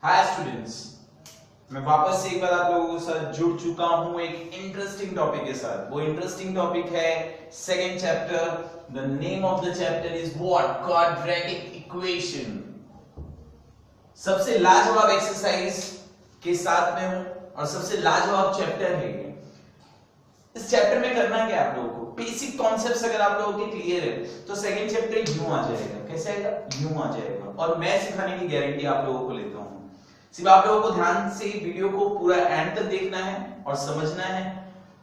Hi students, मैं वापस से एक बार आप लोगों के साथ जुड़ चुका हूं एक इंटरेस्टिंग टॉपिक के साथ। वो इंटरेस्टिंग टॉपिक है second chapter. The name of the chapter is what? Quadratic equation. सबसे लाजवाब एक्सरसाइज के साथ में हूं और सबसे लाजवाब चैप्टर है ये। इस चैप्टर में करना क्या है आप लोगों को? बेसिक कॉन्सेप्ट्स अगर आप लोगों के क्लियर है तो सेकंड चैप्टर यूं आ जाएगा। कैसे आएगा? यूं आ जाएगा। और मैं सिखाने की गारंटी आप लोगों को लेता हूं। सिर्फ आप लोगों को ध्यान से वीडियो को पूरा एंड तक देखना है और समझना है,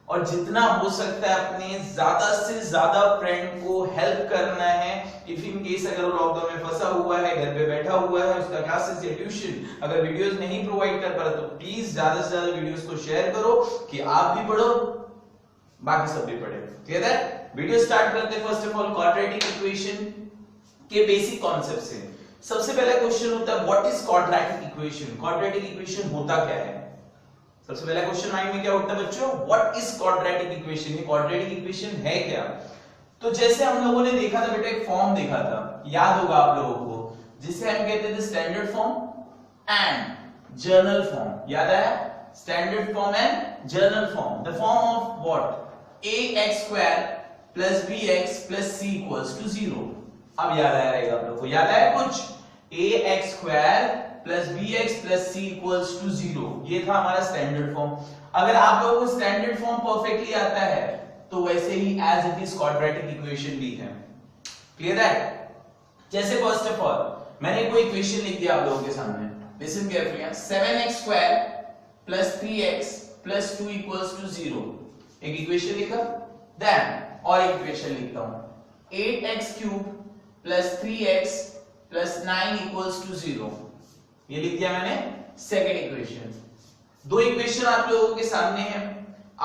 और जितना हो सकता है अपने ज्यादा से ज्यादा फ्रेंड को हेल्प करना है। इफ इन केस अगर वो लॉकडाउन में फंसा हुआ है, घर पे बैठा हुआ है, उसका क्लासेस या ट्यूशन अगर वीडियोस नहीं प्रोवाइड कर पा रहा, तो प्लीज ज्यादा से ज्यादा वीडियोस को शेयर करो कि आप भी पढ़ो, बाकी सब भी पढ़े। क्लियर है? वीडियो स्टार्ट करते हैं। First of all quadratic equation के बेसिक कॉन्सेप्ट से। सबसे पहला क्वेश्चन होता है what is quadratic equation? Quadratic equation होता क्या है? सबसे पहला क्वेश्चन माइंड में क्या उठता है बच्चों? What is quadratic equation? ये क्वाड्रेटिक इक्वेशन है क्या? तो जैसे हम लोगों ने देखा था बेटा, एक फॉर्म देखा था, याद होगा आप लोगों को, जिसे हम कहते थे standard form and journal form. याद आया? Standard form and journal form. The form of what? ax square plus bx plus c equals to 0। अब याद आया रहेगा आप लोगों को? याद आया कुछ? ax square plus bx plus c equals to 0, ये था हमारा स्टैंडर्ड फॉर्म। अगर आप लोगों को स्टैंडर्ड फॉर्म परफेक्टली आता है तो वैसे ही as it is quadratic equation भी है। क्लियर है? जैसे फर्स्ट ऑफ ऑल मैंने कोई इक्वेशन लिख दिया आप लोगों के सामने, listen carefully. 7x square plus 3x plus 2 equals to 0, एक इक्वेशन लिखा। देन और एक इक्वेशन लिखता हूं, 8x cube plus 3x plus 9 equals to 0, ये लिख दिया मैंने सेकंड इक्वेशन। दो इक्वेशन आप लोगों के सामने है।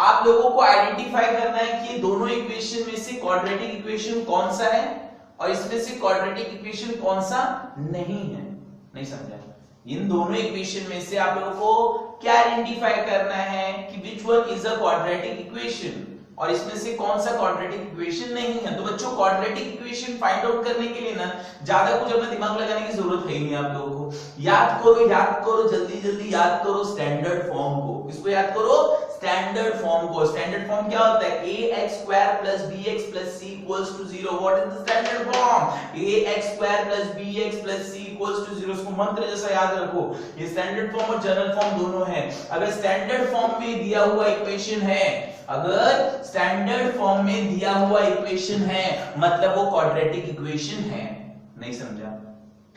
आप लोगों को आइडेंटिफाई करना है कि दोनों इक्वेशन में से क्वाड्रेटिक इक्वेशन कौन सा है और इसमें से क्वाड्रेटिक इक्वेशन कौन सा नहीं है। नहीं समझा? इन दोनों इक्वेशन में से आप लोगों को क्या आइडेंटिफाई करना है कि which one is a quadratic equation और इसमें से कौन सा क्वाड्रेटिक इक्वेशन नहीं है। तो बच्चों क्वाड्रेटिक इक्वेशन फाइंड आउट करने के लिए ना ज्यादा कुछ अपना दिमाग लगाने की जरूरत है ही नहीं। आप लोगों को याद करो जल्दी जल्दी याद करो स्टैंडर्ड फॉर्म को। किसको याद करो? स्टैंडर्ड फॉर्म को। स्टैंडर्ड फॉर्म क्या होता है? ax square plus bx plus c equals to 0। What is the standard form? ax square plus bx plus c equals to 0। इसको मंत्र जैसा याद रखो। ये स्टैंडर्ड फॉर्म और जनरल फॉर्म दोनों है। अगर स्टैंडर्ड फॉर्म में दिया हुआ इक्वेशन है, अगर स्टैंडर्ड फॉर्म में दिया हुआ इक्वेशन है मतलब वो क्वाड्रेटिक इक्वेशन है। नहीं समझा?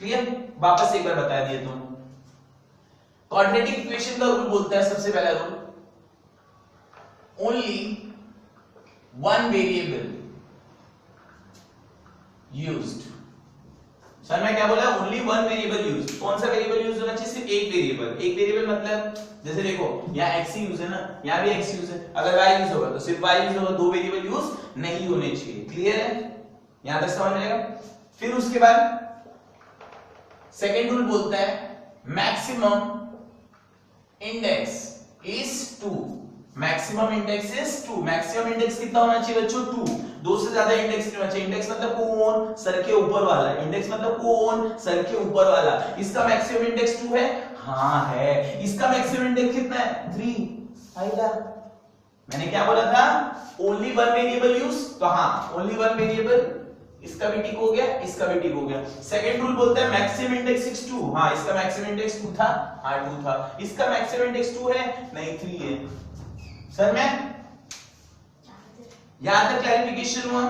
क्लियर? वापस एक बार बता दिए तुम। क्वाड्रेटिक इक्वेशन का रूल बोलता है, सबसे पहला rule, only one variable used। Sir मैं क्या बोला? only one variable used। कौन सा वेरिएबल यूज होना चाहिए? सिर्फ एक वेरिएबल। एक वेरिएबल मतलब जैसे देखो यहाँ x यूज है ना, यहाँ भी x यूज है। अगर y यूज होगा तो सिर्फ y यूज होगा, दो वेरिएबल यूज नहीं होने चाहिए। क्लियर है? यहां तक समझ में आएगा? फिर उसके बाद सेकेंड रूल बोलता है maximum index is 2। Maximum index is 2। Maximum index कितना होना चाहिए बच्चों? 2। दो से ज्यादा इंडेक्स नहीं होना चाहिए। इंडेक्स मतलब कोन, सर के ऊपर वाला। इंडेक्स मतलब कोन, सर के ऊपर वाला। इसका मैक्सिमम इंडेक्स 2 है? हाँ है। इसका मैक्सिमम इंडेक्स कितना है? 3। आएगा? मैंने क्या बोला था? Only one variable use. तो हाँ, ओनली वन वेरिएबल। इसका भी टिक हो गया, इसका भी टिक हो गया। सेकंड रूल बोलता है मैक्सिमम इंडेक्स इज 2। हाँ, इसका मैक्सिमम इंडेक्स 2 था। हाँ 2 था। इसका मैक्सिमम इंडेक्स 2 है? नहीं 3 है। सर मैं यहां तक क्लैरिफिकेशन हुआ?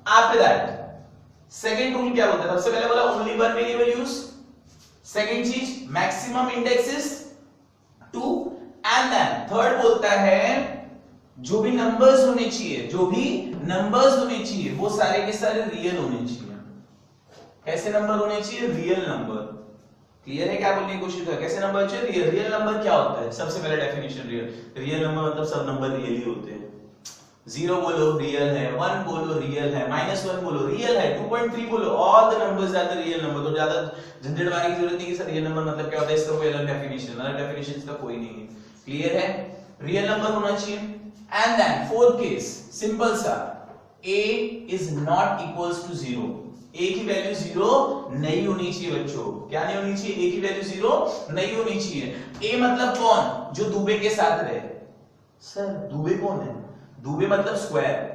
आफ्टर दैट सेकंड रूल क्या बोलता है? सबसे पहले बोला only one variable use. Second चीज maximum index is 2 and then third बोलता है जो भी नंबर्स होने चाहिए, जो भी नंबर्स होने चाहिए वो सारे के सारे रियल होने चाहिए। कैसे नंबर होने चाहिए? Real number. क्लियर है? क्या बोलने की कोशिश कर? कैसे नंबर चाहिए? रियल। रियल नंबर क्या होता है? सबसे पहले डेफिनेशन रियल नंबर मतलब सब नंबर रियल ही होते हैं। 0 बोलो रियल है, 1 बोलो रियल है, -1 बोलो रियल है, 2.3 बोलो, all the numbers are the real number. तो ज्यादा झंझट मारने की जरूरत नहीं कि सर रियल नंबर मतलब क्या होता है, इसका कोई अलग डेफिनेशन इसका कोई नहीं है। क्लियर है? रियल नंबर होना चाहिए। And then fourth case simple सा, a is not equals to 0। A की वैल्यू 0 नहीं होनी चाहिए बच्चों। क्या नहीं होनी चाहिए? ए की वैल्यू 0 नहीं होनी चाहिए। ए मतलब कौन? जो दुबे के साथ रहे। सर दुबे कौन है? दुबे मतलब स्क्वायर,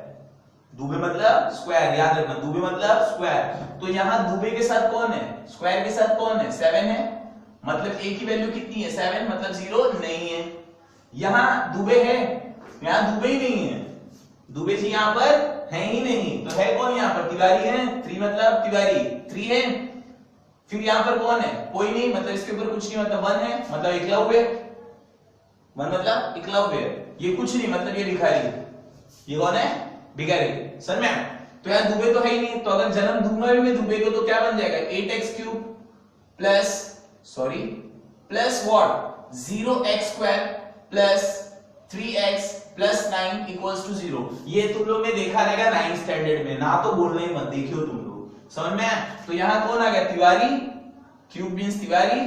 दुबे मतलब स्क्वायर, याद रखना दुबे मतलब स्क्वायर। तो यहां दुबे के साथ कौन है? स्क्वायर के साथ कौन है? 7 है। मतलब ए की वैल्यू कितनी है? 7, मतलब 0 नहीं है। यहां दुबे है, यहां दुबे ही नहीं है, दुबे जी यहां पर है ही नहीं। तो है कौन यहां पर? तिवारी है। 3 मतलब तिवारी 3 है। फिर यहां पर कौन है? कोई नहीं, मतलब इसके ऊपर कुछ नहीं, मतलब 1 है, मतलब एकलव्य। 1 मतलब एकलव्य। ये कुछ नहीं, मतलब ये भिखारी। ये कौन है? भिखारी। समझ में? तो यार दुबे तो है ही नहीं, तो अगर जन्म दूंगा भी मैं दुबे को तो क्या बन जाएगा? 8x³ plus sorry plus what 0x² plus 3x plus 9 equals to 0। ये तुम लोग ने देखा रहेगा 9th स्टैंडर्ड में, ना तो बोलना ही मत, देखियो तुम लोग। समझ में आया? तो यहां कौन आ गया? Tiwari. Cube means Tiwari,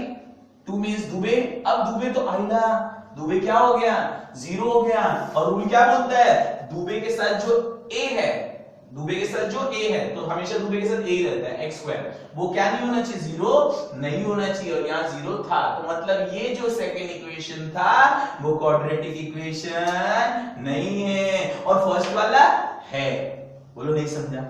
2 means Dubey. अब दुबे तो आइला, दुबे क्या हो गया? 0 हो गया। और रूल क्या बोलता है? दुबे के साथ जो a है, दुबे के साथ जो a है, तो हमेशा दुबे के साथ a ही रहता है, x²। वो क्या नहीं होना चाहिए? 0 नहीं होना चाहिए। और यहाँ 0 था, तो मतलब ये जो सेकंड इक्वेशन था वो क्वाड्रेटिक इक्वेशन नहीं है, और फर्स्ट वाला है। बोलो नहीं समझा?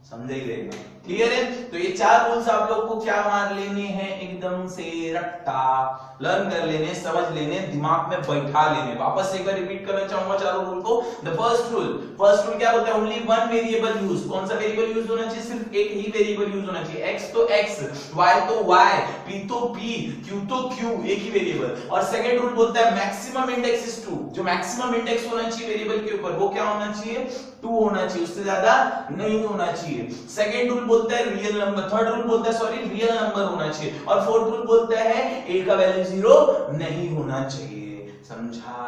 समझा ही रहेगा। क्लियर है? तो ये 4 रूल्स आप लोग को क्या मार लेने हैं? एकदम से रट्टा लर्न कर लेने, समझ लेने, दिमाग में बैठा लेने। वापस एक बार रिपीट करना चाहूंगा चारों रूल को। द फर्स्ट रूल क्या बोलता है? Only one variable use. कौन सा वेरिएबल यूज होना चाहिए? सिर्फ एक ही वेरिएबल यूज होना चाहिए। x तो x, y तो y, p तो p, q तो q, एक ही वेरिएबल। और सेकंड रूल बोलता है मैक्सिमम इंडेक्स इज 2। जो मैक्सिमम इंडेक्स होना चाहिए वेरिएबल के ऊपर वो क्या होना चाहिए? 2 होना चाहिए, उससे ज्यादा नहीं होना चाहिए। सेकंड रूल बोलता है रियल नंबर, थर्ड रूल बोलता है सॉरी रियल नंबर होना चाहिए, और फोर्थ रूल बोलता है a का वैल्यू 0 नहीं होना चाहिए। समझा?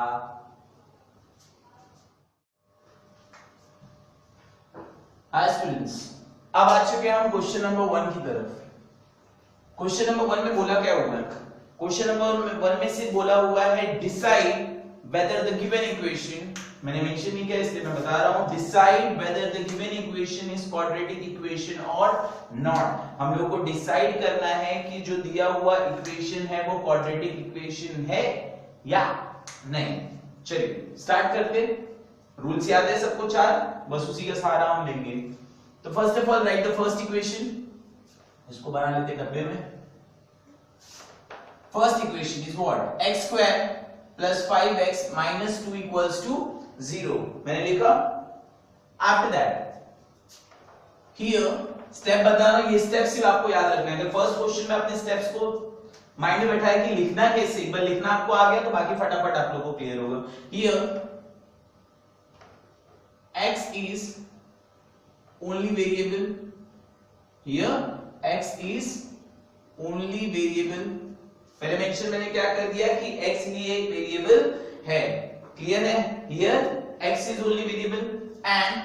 हाय स्टूडेंट्स, अब आ चुके हैं हम क्वेश्चन नंबर 1 की तरफ। क्वेश्चन नंबर 1 में बोला क्या हुआ? क्वेश्चन नंबर 1 में से बोला हुआ है decide whether the given equation, मैंने मेंशन नहीं किया इसलिए मैं बता रहा हूं, decide whether the given equation is quadratic equation or not। हम लोग को डिसाइड करना है कि जो दिया हुआ इक्वेशन है वो क्वाड्रेटिक इक्वेशन है या नहीं। चलिए स्टार्ट करते। रूल्स याद है सबको 4, बस उसी का सहारा हम लेंगे। तो first of all write the first equation, इसको बना लेते डब्बे में। First equation is what? x² plus 5x minus 2 equals to 0। मैंने लिखा। आफ्टर दैट हियर स्टेप बता रहा हूं, ये स्टेप सिर्फ आपको याद रखना है। अगर फर्स्ट क्वेश्चन में अपने स्टेप्स को माइंड में बैठाया कि लिखना कैसे, एक बार लिखना आपको आ गया तो बाकी फटाफट आप लोगों को क्लियर होगा। Here x is only variable, here x is only variable। पहले मेंशन मैंने क्या कर दिया कि x ही एक वेरिएबल है। क्लियर है? here x is only variable and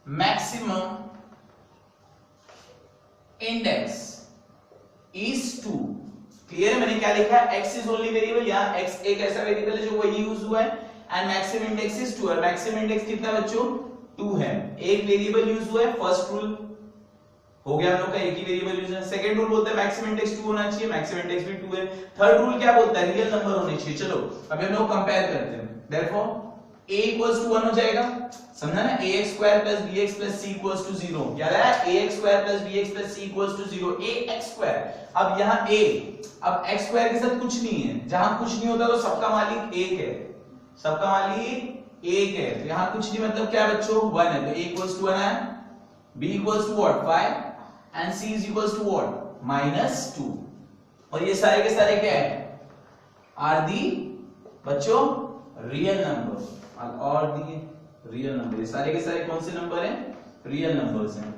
maximum index is 2। Clear है? मैंने क्या लिखा? x is only variable, यहां x एक ऐसा वेरिएबल है जो वही यूज हुआ है, एंड मैक्सिमम इंडेक्स इज 2। और मैक्सिमम इंडेक्स कितना बच्चों? 2 है। एक वेरिएबल यूज हुआ है, फर्स्ट रूल हो गया हम लोग का, एक ही वेरिएबल यूज है। सेकंड रूल बोलता है मैक्सिमम इंडेक्स 2 होना चाहिए, मैक्सिमम इंडेक्स भी 2 है। थर्ड रूल क्या बोलता है? रियल नंबर होने चाहिए। चलो अभी हम लोग कंपेयर करते हैं। देयरफॉर a इक्वल्स टू 1 हो जाएगा, समझा ना? ax² + bx + c equals to 0। क्या रहा है? ax² + bx + c equals to 0। ax², अब यहां a, अब x² के साथ कुछ नहीं है। जहां कुछ नहीं होता तो सबका मालिक एक है, सबका मालिक एक है। तो यहां कुछ नहीं मतलब क्या बच्चों? 1 है। तो a इक्वल्स टू 1 है, b equals to what? 5 and c is equals to what? -2। और ये सारे के सारे क्या है? आर दी बच्चों रियल नंबर, और दी रियल नंबर। ये सारे के सारे कौन से नंबर हैं? रियल नंबर्स हैं।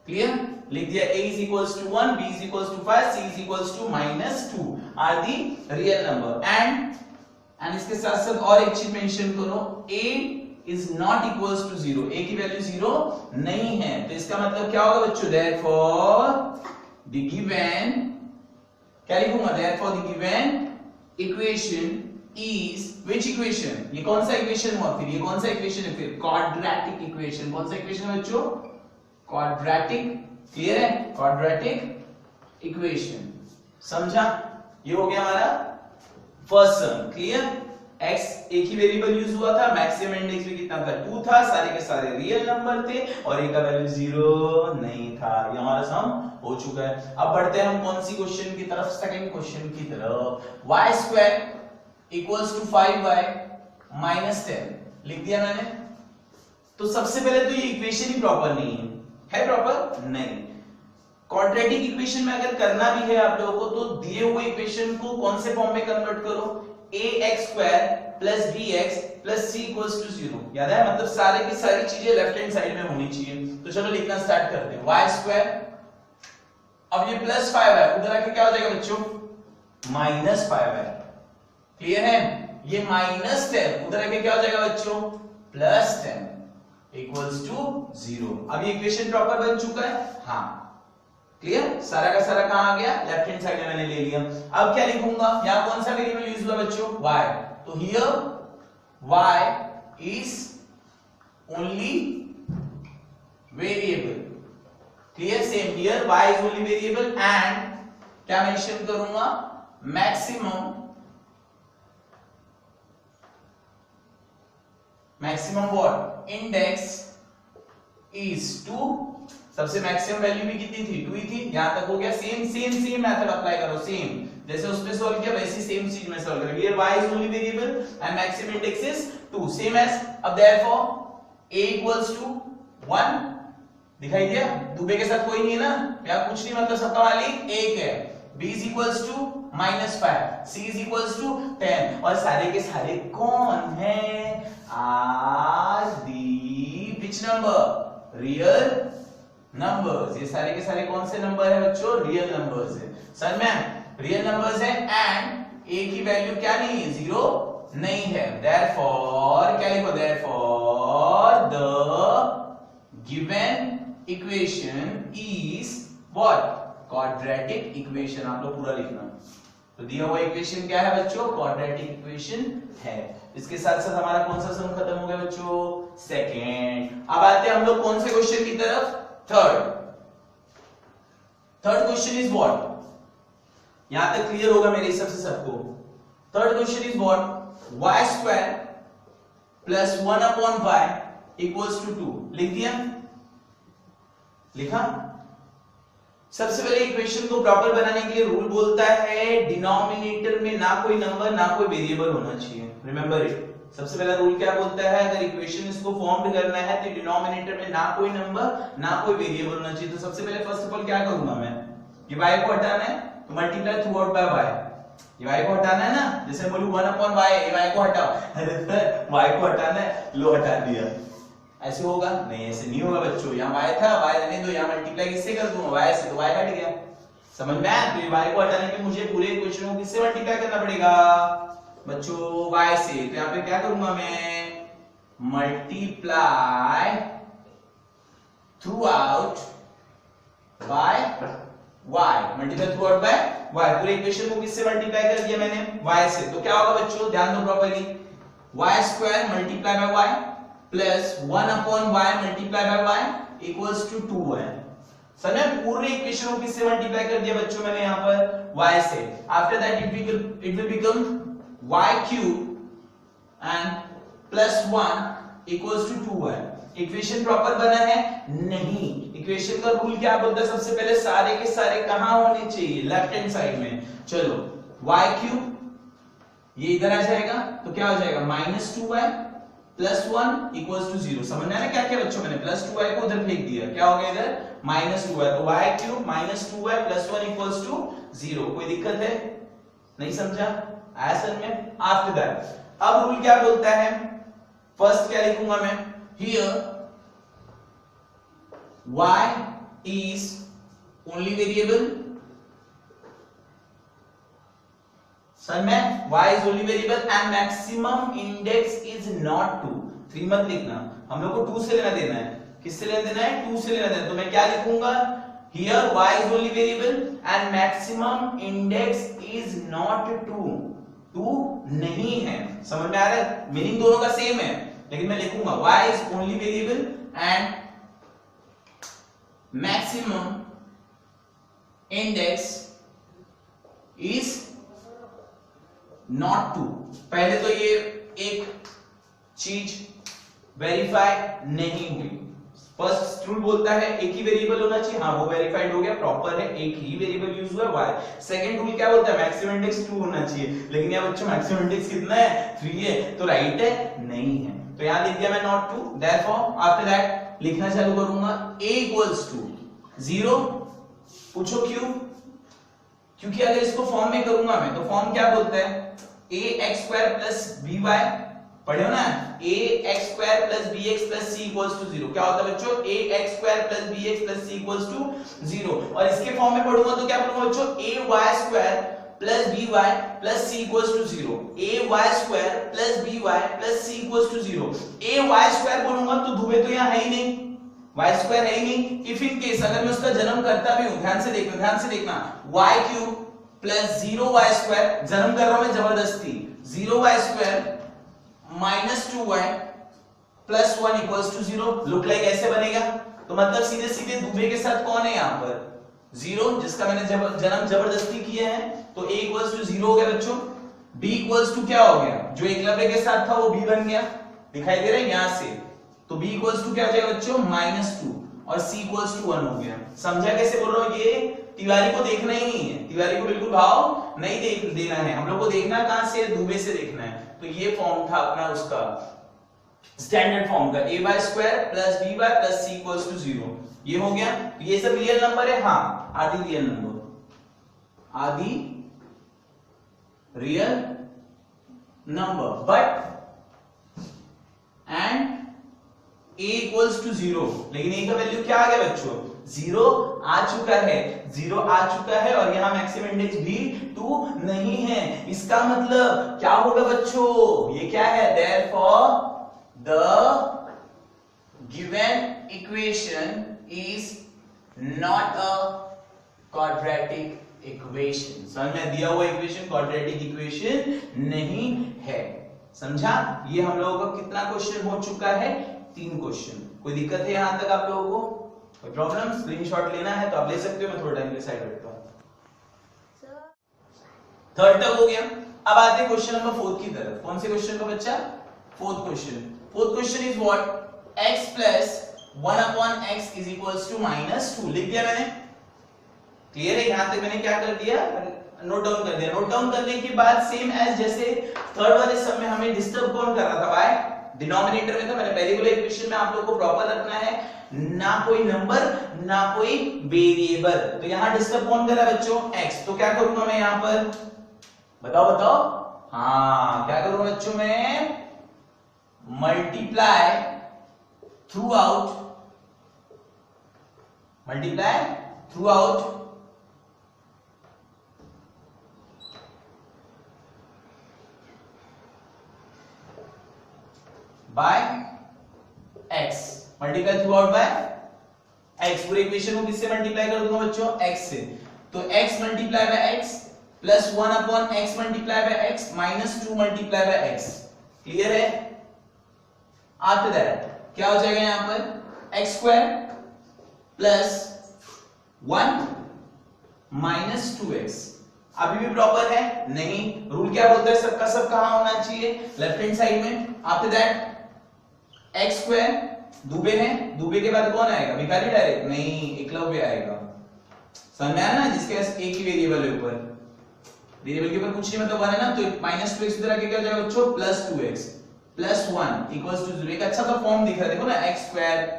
क्लियर? लिख दिया a is equals to 1, b is equals to 5, c is equals to -2 are the real number. And इसके साथ साथ और एक चीज मेंशन करो, a is not equals to 0। a की वैल्यू 0 नहीं है। तो इसका मतलब क्या होगा बच्चों? therefore the given, क्या लिखूंगा? therefore the given equation is which equation? ये कौन सा इक्वेशन हुआ फिर? ये कौन सा इक्वेशन है फिर? quadratic equation। कौन सा इक्वेशन है बच्चों? क्वाड्रेटिक, क्लियर है, क्वाड्रेटिक इक्वेशन, समझा? ये हो गया हमारा फर्स्ट सम, क्लियर? x एक ही वेरिएबल यूज हुआ था, मैक्सिमम इंडेक्स भी कितना था 2 था, सारे के सारे रियल नंबर थे और a का वैल्यू 0 नहीं था। ये हमारा सम हो चुका है। अब बढ़ते हैं हम कौन सी क्वेश्चन की तरफ, सेकंड क्वेश्चन की तरफ। y square equals to 5y minus 10 लिख दिया मैंने। तो सबसे पहले तो ये इक्वेशन ही प्रॉपर नहीं है प्रॉपर? नहीं। क्वाड्रेटिक इक्वेशन में अगर करना भी है आप लोगों को तो दिए हुए इक्वेशन को कौन से फॉर्म में कन्वर्ट करो, ax square plus bx plus c equals to 0। याद है, मतलब सारे की सारी चीजें लेफ्ट हैंड साइड में होनी चाहिए। तो चलो लिखना स्टार्ट करते हैं। y स्क्वायर, अब ये प्लस 5 है, उधर आके क्या हो जाएगा बच्चों, माइनस 5 है, क्लियर है? ये माइनस 10 उधर आके क्या हो जाएगा बच्चों, प्लस 10 इक्वल्स टू 0। अब ये इक्वेशन प्रॉपर बन चुका है, हाँ क्लियर? सारा का सारा कहां आ गया, लेफ्ट हैंड साइड में मैंने ले लिया। अब क्या लिखूंगा, यहां कौन सा वेरिएबल यूज हुआ बच्चों, y। तो here y is only variable, clear? Same here y is only variable and क्या मेंशन करूंगा, मैक्सिमम व्हाट, इंडेक्स इज 2। सबसे मैक्सिमम वैल्यू भी कितनी थी, 2 ही थी। यहां तक हो गया। सेम मेथड अप्लाई करो, सेम जैसे उसने सॉल्व किया वैसे सेम चीज में सॉल्व करेंगे। Here y is only variable and maximum index is 2, same as. अब देयरफॉर a इक्वल्स टू 1 दिखाई दिया, दुबे के साथ कोई नहीं है ना, या कुछ नहीं, मतलब सबका मालिक एक है। b is equals to -5, c is equals to 10 और सारे के सारे कौन है, are the which number, real numbers. ये सारे के सारे कौन से नंबर है बच्चों, रियल नंबर्स है। सर मैम रियल नंबर्स है एंड a की वैल्यू क्या नहीं है, 0 नहीं है। देयरफॉर क्या लिखो, therefore the given equation is what, quadratic equation. आप लोग पूरा लिखना। तो दिया हुआ इक्वेशन क्या है बच्चों, क्वाड्रेटिक इक्वेशन है। इसके साथ साथ हमारा कौन सा सम खत्म हो गया बच्चों, सेकेंड। अब आते हैं हम लोग कौन से क्वेश्चन की तरफ, थर्ड क्वेश्चन इज व्हाट। यहां तक क्लियर होगा मेरे हिसाब से सबको। Third question is what, y square plus 1 upon y equals to 2 लिख दिया, लिखा। सबसे पहले इक्वेशन को प्रॉपर बनाने के लिए रूल बोलता है डिनोमिनेटर में ना कोई नंबर ना कोई वेरिएबल होना चाहिए। Remember it. सबसे पहला रूल क्या बोलता है, अगर इक्वेशन इसको फॉर्म करना है तो डिनोमिनेटर में ना कोई नंबर ना कोई वेरिएबल होना चाहिए। तो सबसे पहले फर्स्ट ऑफ ऑल क्या करूंगा मैं, ये y को हटाना है तो multiply through out by y। ये y को हटाना है ना, जैसे बोलूं 1 अपॉन y, ये y को हटाओ, अरे y को हटाना है, लो हटा दिया। ऐसे होगा नहीं, ऐसे नहीं होगा बच्चों। यहाँ y था, y रहने दो, यहाँ मल्टीप्लाई किससे कर दूंगा, y से, तो y हट गया। समझ में आया? तो ये y को हटाने के मुझे पूरे इक्वेशन को किससे मल्टीप्लाई करना पड़ेगा बच्चों, y से। तो यहाँ पे क्या करूंगा मैं, multiply through out by y, multiply through out by y। पूरे इक्वेशन को किससे मल्टीप्लाई कर दिया मैंने, y से। तो क्या होगा बच्चों, ध्यान दो properly, y square multiply by y plus 1 upon y multiply by y equals to 2 है। सर ने पूरे इक्वेशन को किससे मल्टीप्लाई कर दिया बच्चों मैंने यहाँ पर, y से। After that it will become y cube and plus 1 equals to 2 है। इक्वेशन प्रॉपर बना है नहीं। इक्वेशन का रूल क्या बोलता है, सबसे पहले सारे के सारे कहां होने चाहिए, लेफ्ट हैंड साइड में। चलो y क्यूब ये इधर आ जाएगा तो क्या हो जाएगा, -2y प्लस 1 इक्वल्स टू 0। समझ में आया क्या क्या बच्चों, मैंने प्लस 2y को उधर फेंक दिया, क्या हो गया इधर -2y। तो y cube -2y plus 1 equals to 0। कोई दिक्कत है, नहीं समझा आया सर में? आफ्टर दैट अब रूल क्या बोलता है, फर्स्ट क्या लिखूंगा मैं, here y is only variable। Sir में y is only variable and maximum index is not 2। 3 मत लिखना, हम लोग को 2 से लेना देना है। किससे लेना देना है, 2 से लेना देना है। तो मैं क्या लिखूंगा, here y is only variable and maximum index is not 2। 2 नहीं है। समझ में आ रहा है, मीनिंग दोनों का सेम है, लेकिन मैं लिखूंगा y is only variable and maximum index is not 2। पहले तो ये एक चीज वेरीफाई नहीं हुई। फर्स्ट रूल बोलता है एक ही वेरिएबल होना चाहिए, हाँ वो वेरीफाइड हो गया, प्रॉपर है, एक ही वेरिएबल यूज हुआ y। सेकंड रूल क्या बोलता है, मैक्सिमम इंडेक्स 2 होना चाहिए, लेकिन यहाँ बच्चों मैक्सिमम इंडेक्स कितना है, 3 है, तो राइट है नहीं है, तो यहाँ लिख दिया मैं नॉट 2। देयरफॉर आफ्टर दैट लिखना चालू करूंगा a इक्वल्स टू 0। पूछो क्यों? क्योंकि अगर इसको फॉर्म में करूंगा मैं तो फॉर्म क्या बोलता है, ax² प्लस by, पढ़े हो ना, ax² plus bx plus c equals to 0। क्या होता है बच्चों, ax² plus bx plus c equals to 0। और इसके फॉर्म में पढ़ूंगा तो क्या पढ़ूंगा बच्चों, ay² plus by plus c equals to 0। ay² plus by plus c equals to 0। ay² बोलूंगा तो दुबे तो यहाँ है ही नहीं, y² है ही नहीं। इफ इन केस अगर मैं उसका जन्म करता भी हूं, ध्यान से देखना, y³ प्लस 0y², जन्म कर रहा हूं मैं जबरदस्ती, 0y² minus 2y plus 1 equals to 0। Look like ऐसे बनेगा, तो मतलब सीधे सीधे दुबे के साथ कौन है यहाँ पर, 0, जिसका मैंने जन्म जबरदस्ती किया है, तो a इक्वल्स टू 0 हो गया बच्चों। b इक्वल्स टू क्या हो गया, जो एकलव्य के साथ था वो b बन गया, दिखाई दे रहा है यहाँ से, तो b इक्वल्स टू क्या हो जाएगा बच्चों, -2, और c इक्वल्स टू 1 हो गया। समझा कैसे बोल रहा हूँ, ये तिवारी को देखना ही नहीं है, तिवारी को बिल्कुल भाव नहीं देना है, हम लोग को देखना कहां से, दुबे से देखना है। तो ये फॉर्म था अपना उसका स्टैंडर्ड फॉर्म का, a² plus by plus c equals to 0। ये हो गया, ये सब रियल नंबर है, हाँ are the real number, are the real number, but and a equals to 0, लेकिन a का वैल्यू क्या आ गया बच्चों, 0 आ चुका है, 0 आ चुका है, और यहाँ मैक्सिमम इंडेक्स भी 2 नहीं है। इसका मतलब क्या होगा बच्चों, ये क्या है, therefore the given equation is not a quadratic equation. समझ में, दिया हुआ इक्वेशन क्वाड्रेटिक इक्वेशन नहीं है। समझा, ये हम लोगों का कितना क्वेश्चन हो चुका है, 3 क्वेश्चन। कोई दिक्कत है यहां तक आप लोगों को, कोई प्रॉब्लम? स्क्रीनशॉट लेना है तो आप ले सकते हो, मैं थोड़ा टाइम के साइड बैठता हूं। थर्ड तक हो गया, अब आते हैं क्वेश्चन नंबर 4 की तरफ। कौन से क्वेश्चन का बच्चा, fourth question is what, x plus 1/x is equals to -2। लिख दिया मैंने, क्लियर है? यहां तक मैंने क्या कर दिया, नोट डाउन कर दिया। नोट डाउन करने के बाद सेम एज जैसे थर्ड वाले सब में हमें डिस्टर्ब कौन कर रहा था, y डिनोमिनेटर में था। मैंने पहले बोला इक्वेशन में आप लोगों को प्रॉपर रखना है, ना कोई नंबर ना कोई वेरिएबल। तो यहां डिस्टर्ब कौन कर रहा है बच्चों, x। तो क्या करूंगा मैं यहां पर, बताओ, हाँ क्या करूंगा बच्चों, मैं multiply through out by x, multiply through out by x। पूरे इक्वेशन को किससे मल्टीप्लाई कर दूंगा बच्चों, x से। तो x multiply by x plus 1/x multiply by x minus 2 multiply by x। Clear है? आफ्टर दैट क्या हो जाएगा यहां पर, x² प्लस 1 माइनस 2x। अभी भी प्रॉपर है नहीं, रूल क्या बोलता है, सबका सब कहां होना चाहिए, लेफ्ट हैंड साइड में। आफ्टर दैट x², दुबे है, दुबे के बाद कौन आएगा, भिखारी डायरेक्ट नहीं, एकलव्य आएगा। समझ में आया ना, जिसके पास एक ही वेरिएबल है, ऊपर वेरिएबल के ऊपर कुछ नहीं मतलब 1 है ना, तो -2x इधर आके क्या हो जाएगा बच्चों, plus 2x plus 1 equals to 0। एक अच्छा सा फॉर्म दिख रहा है, देखो ना, x²,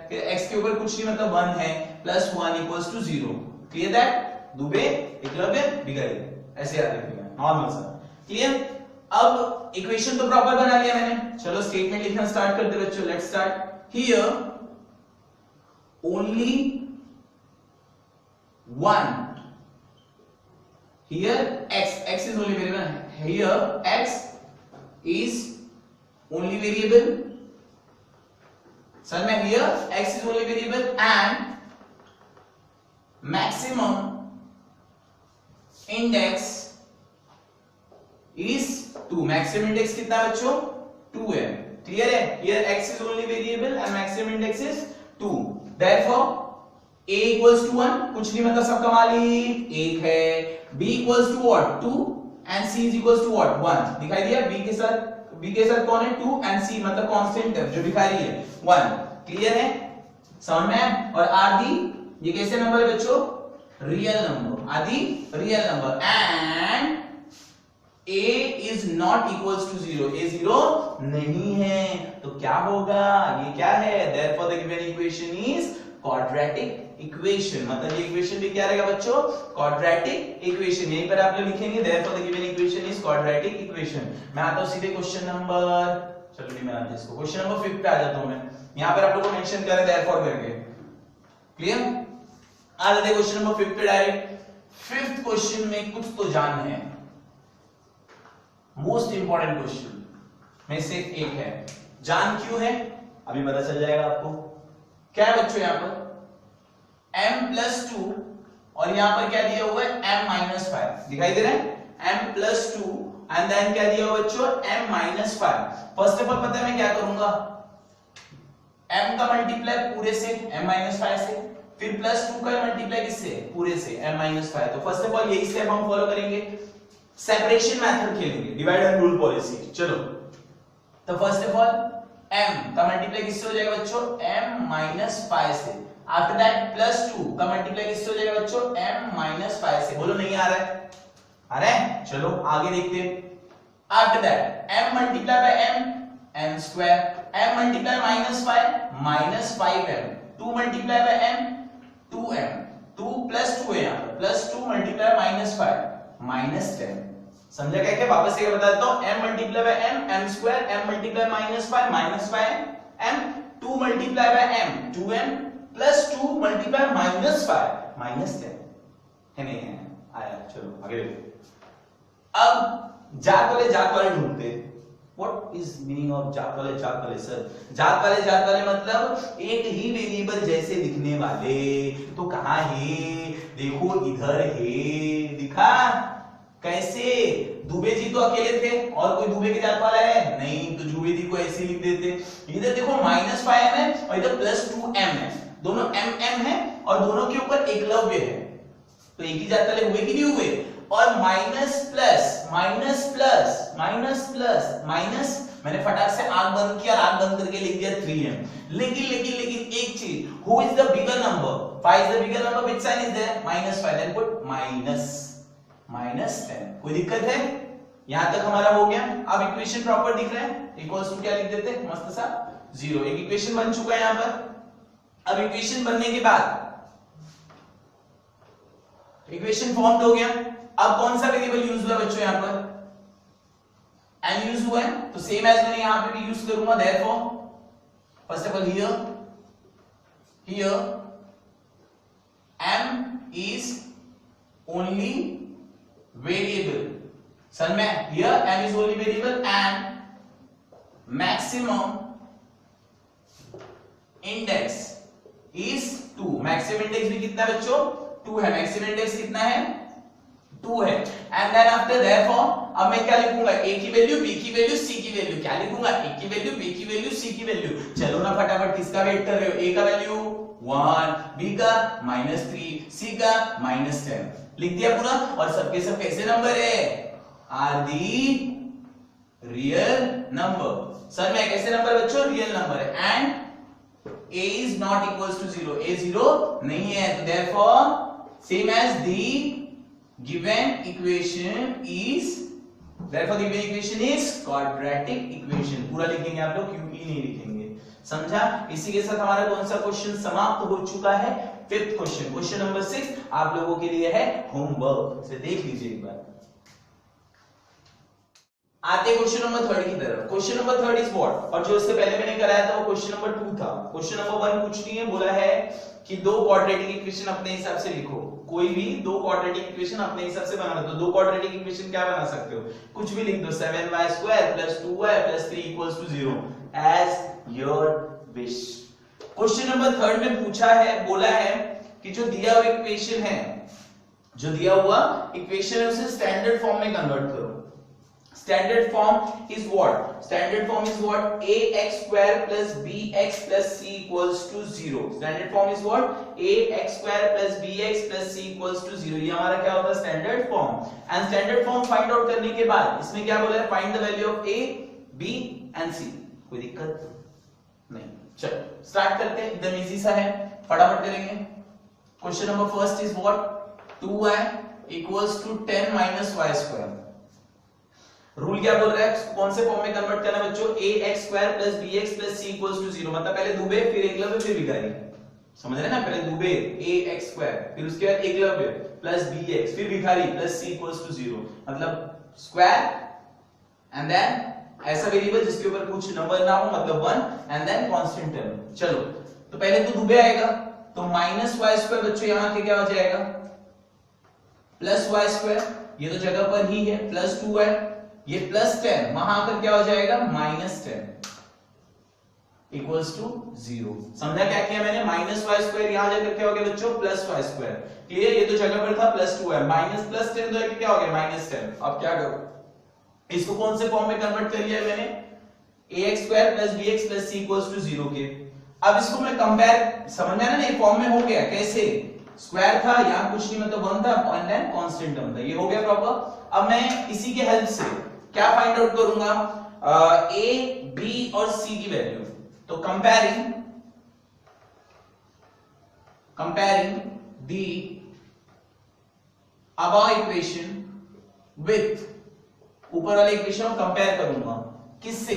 फिर x के ऊपर कुछ नहीं मतलब 1 है, plus 1 equals to 0। Clear that, Dubey, Eklavya, Bhikhari, ऐसे याद रखिएगा, नॉर्मल सा। क्लियर? अब इक्वेशन तो प्रॉपर बना लिया मैंने, चलो स्टेटमेंट लिखना स्टार्ट करते हैं बच्चों। Let's start. Here only one, here x is only variable, here x is only variable, समझ में, here x is only variable and maximum index is 2। Maximum index कितना बच्चों, 2 है। क्लियर है? Here x is only variable and maximum index is 2। Therefore a equals to 1, कुछ नहीं मतलब सब कमा ली, 1 है, b equals to what 2 and c is equals to what 1, दिखाई दिया, b के साथ कौन है 2 एंड c मतलब कांस्टेंट है जो दिखा रही है 1, क्लियर है, समझ में। और आदि ये कैसे नंबर है बच्चों, real number, are the real number, and a is not equals to 0, a 0 नहीं है, तो क्या होगा, ये क्या है, therefore the given equation is quadratic equation, मतलब ये इक्वेशन भी क्या रहेगा बच्चों, quadratic equation, यहीं पर आप लोग लिखेंगे therefore the given equation is quadratic equation। मैं आता हूं सीधे क्वेश्चन नंबर, चलो नहीं मैं आता इसको क्वेश्चन नंबर 5 पे आ जाता हूं मैं, यहां पर आप लोगों को मेंशन कर रहे थे therefore करके, क्लियर। आ जाते हैं क्वेश्चन नंबर 5 पे डायरेक्ट। फिफ्थ क्वेश्चन में कुछ तो जान है, मोस्ट इंपॉर्टेंट क्वेश्चन में से एक है, जान क्यों है अभी पता चल जाएगा आपको। क्या है बच्चों, यहां पर m+2 और यहां पर क्या दिया हुआ है m-5, दिखाई दे रहा है m+2 एंड देन क्या दिया हुआ बच्चों m-5। फर्स्ट ऑफ ऑल पता है मैं क्या करूंगा, m का मल्टीप्लाई पूरे से m-5 से, फिर +2 का मल्टीप्लाई किससे, पूरे से m-5। तो फर्स्ट ऑफ ऑल यही स्टेप हम फॉलो करेंगे, सेपरेशन मेथड खेलेंगे, डिवाइड एंड रूल पॉलिसी। चलो तो फर्स्ट ऑफ ऑल m का मल्टीप्लाई किससे हो जाएगा बच्चों, m-5 से, आफ्टर दैट +2 का मल्टीप्लाई किससे हो जाएगा बच्चों, m-5 से। बोलो नहीं आ रहा है, आ रहा है, चलो आगे देखते हैं। After that m multiply by m, m square, m multiply -5 -5m, 2 multiply by m 2m, 2 +2 है यहां पर, +2 मल्टीप्लाई -5 -10। समझा क्या क्या, वापस से बता देता हूं, m multiply by m, m square, m multiply -5 -5m, 2 multiply by m 2m, +2 multiply -5 -10 है, नहीं है, आया। चलो आगे देखो। अब जात वाले ढूंढते, व्हाट इज मीनिंग ऑफ जात वाले सर, जात वाले मतलब एक ही वेरिएबल जैसे दिखने वाले, तो कहां है, देखो इधर है, दिखा कैसे, दुबे जी तो अकेले थे और कोई दुबे के जात वाला है नहीं, तो दुबे जी को ऐसे लिख देते, इधर देखो -5m है और इधर +2m है, दोनों m है और दोनों के ऊपर एकलव्य है, तो एक ही जात वाले हुए कि नहीं हुए। और माइनस प्लस मैंने फटाक से आंख बंद किया और आंख बंद करके लिख दिया 3m। लेकिन एक चीज, who is the bigger number, 5 is the bigger number, which sign is there, -5, then put -10। कोई दिक्कत है, यहां तक हमारा हो गया। अब इक्वेशन प्रॉपर दिख रहा है, इक्वल्स टू क्या लिख देते हैं मस्त सा 0, एक इक्वेशन बन चुका है यहां पर। अब इक्वेशन बनने के बाद इक्वेशन फॉर्म्ड हो गया, अब कौन सा वेरिएबल यूज हुआ बच्चों, यहां पर m यूज हुआ है, तो सेम एज मैंने यहां पे भी यूज करूंगा, therefore first of all here m is only variable, समझ में, here m is only variable and maximum index is 2। Maximum index भी कितना है बच्चों, 2 है, मैक्सिमम इंडेक्स कितना है 2 है। एंड देन आफ्टर देयरफॉर अब मैं क्या लिखूंगा, a की वैल्यू, b की वैल्यू, c की वैल्यू, क्या लिखूंगा, a की वैल्यू, b की वैल्यू, c की वैल्यू। चलो ना फटाफट, किसका वेट कर रहे हो, a का वैल्यू 1, b का -3, c का -10, लिख दिया पूरा। और सबके सब कैसे नंबर है, are the real number, sir में कैसे नंबर बच्चों, रियल नंबर है, and a is not equals to 0, a 0 नहीं है, तो therefore same as the given equation is, therefore the given equation is quadratic equation। पूरा लिखेंगे आप लोग, क्योंकि नहीं लिखेंगे, समझा। इसी के साथ हमारा कौन सा क्वेश्चन समाप्त हो चुका है, फिफ्थ क्वेश्चन। क्वेश्चन नंबर 6 आप लोगों के लिए है होमवर्क, से देख लीजिए एक बार। आते क्वेश्चन नंबर 3 की तरफ। क्वेश्चन नंबर 3 इज व्हाट, और जो इससे पहले मैंने कराया था वो क्वेश्चन नंबर 2 था। क्वेश्चन नंबर 1 कुछ नहीं है, बोला है कि दो क्वाड्रेटिक इक्वेशन अपने हिसाब से लिखो, कोई भी दो क्वाड्रेटिक इक्वेशन अपने हिसाब से बना दो। दो क्वाड्रेटिक इक्वेशन क्या बना सकते हो, कुछ भी लिख दो, 7y² + 2y + 3 = 0 as your wish. Question number 3 में पूछा है, बोला है कि जो दिया हुआ इक्वेशन है, जो दिया हुआ इक्वेशन है उसे स्टैंडर्ड फॉर्म में कन्वर्ट करो। Standard form is what? Standard form is what? ax square plus bx plus c equals to 0. Standard form is what? ax square plus bx plus c equals to 0. ये हमारा क्या होता है? Standard form. And standard form find out करने के बाद इसमें क्या बोला है? Find the value of a, b and c. कोई दिक्कत नहीं. चलो स्टार्ट करते हैं. एकदम इजी सा है, फटाफट करेंगे. Question number first is what? 2y equals to 10 minus y square. Rule क्या बोल रहा है? कौन से फॉर्म में कन्वर्ट करना है बच्चों? ax square plus bx plus c equals to 0. मतलब पहले दुबे, फिर एकलव्य, फिर भिखारी. समझ रहे ना? पहले दुबे ax square, फिर उसके बाद एकलव्य plus bx, फिर भिखारी plus c equals to 0. मतलब स्क्वायर एंड देन ऐसा वेरिएबल जिसके ऊपर कुछ नंबर ना हो, मतलब 1 एंड देन कांस्टेंट टर्म. चलो तो पहले तो दुबे आएगा, तो माइनस वाई स्क्वायर बच्चों यहां के क्या हो जाएगा? Plus y square. ये तो जगह पर ही है. प्लस 2y, ये प्लस 10 वहां आकर क्या हो जाएगा? Minus 10 equals to 0. समझा क्या किया मैंने? माइनस वाई स्क्वायर यहां जाकर क्या हो गया बच्चों? Plus y square. क्लियर? ये तो जगह पर था प्लस 2 है, माइनस प्लस 10 तो क्या हो गया? माइनस 10. अब क्या करो? इसको कौन से फॉर्म में कन्वर्ट कर लिया मैंने? ax square plus bx plus c equals to 0 के. अब इसको मैं कंपेयर, समझ में ना? नहीं फॉर्म में हो गया. कैसे? स्क्वायर था, यहां कुछ नहीं, मतलब 1 था एंड देन कांस्टेंट टर्म था. ये हो गया प्रॉपर. अब मैं इसी के हेल्प से क्या फाइंड आउट करूंगा? a, b और c की वैल्यू. तो comparing the above equation with ऊपर वाले इक्वेशन को कंपेयर करूंगा. किससे?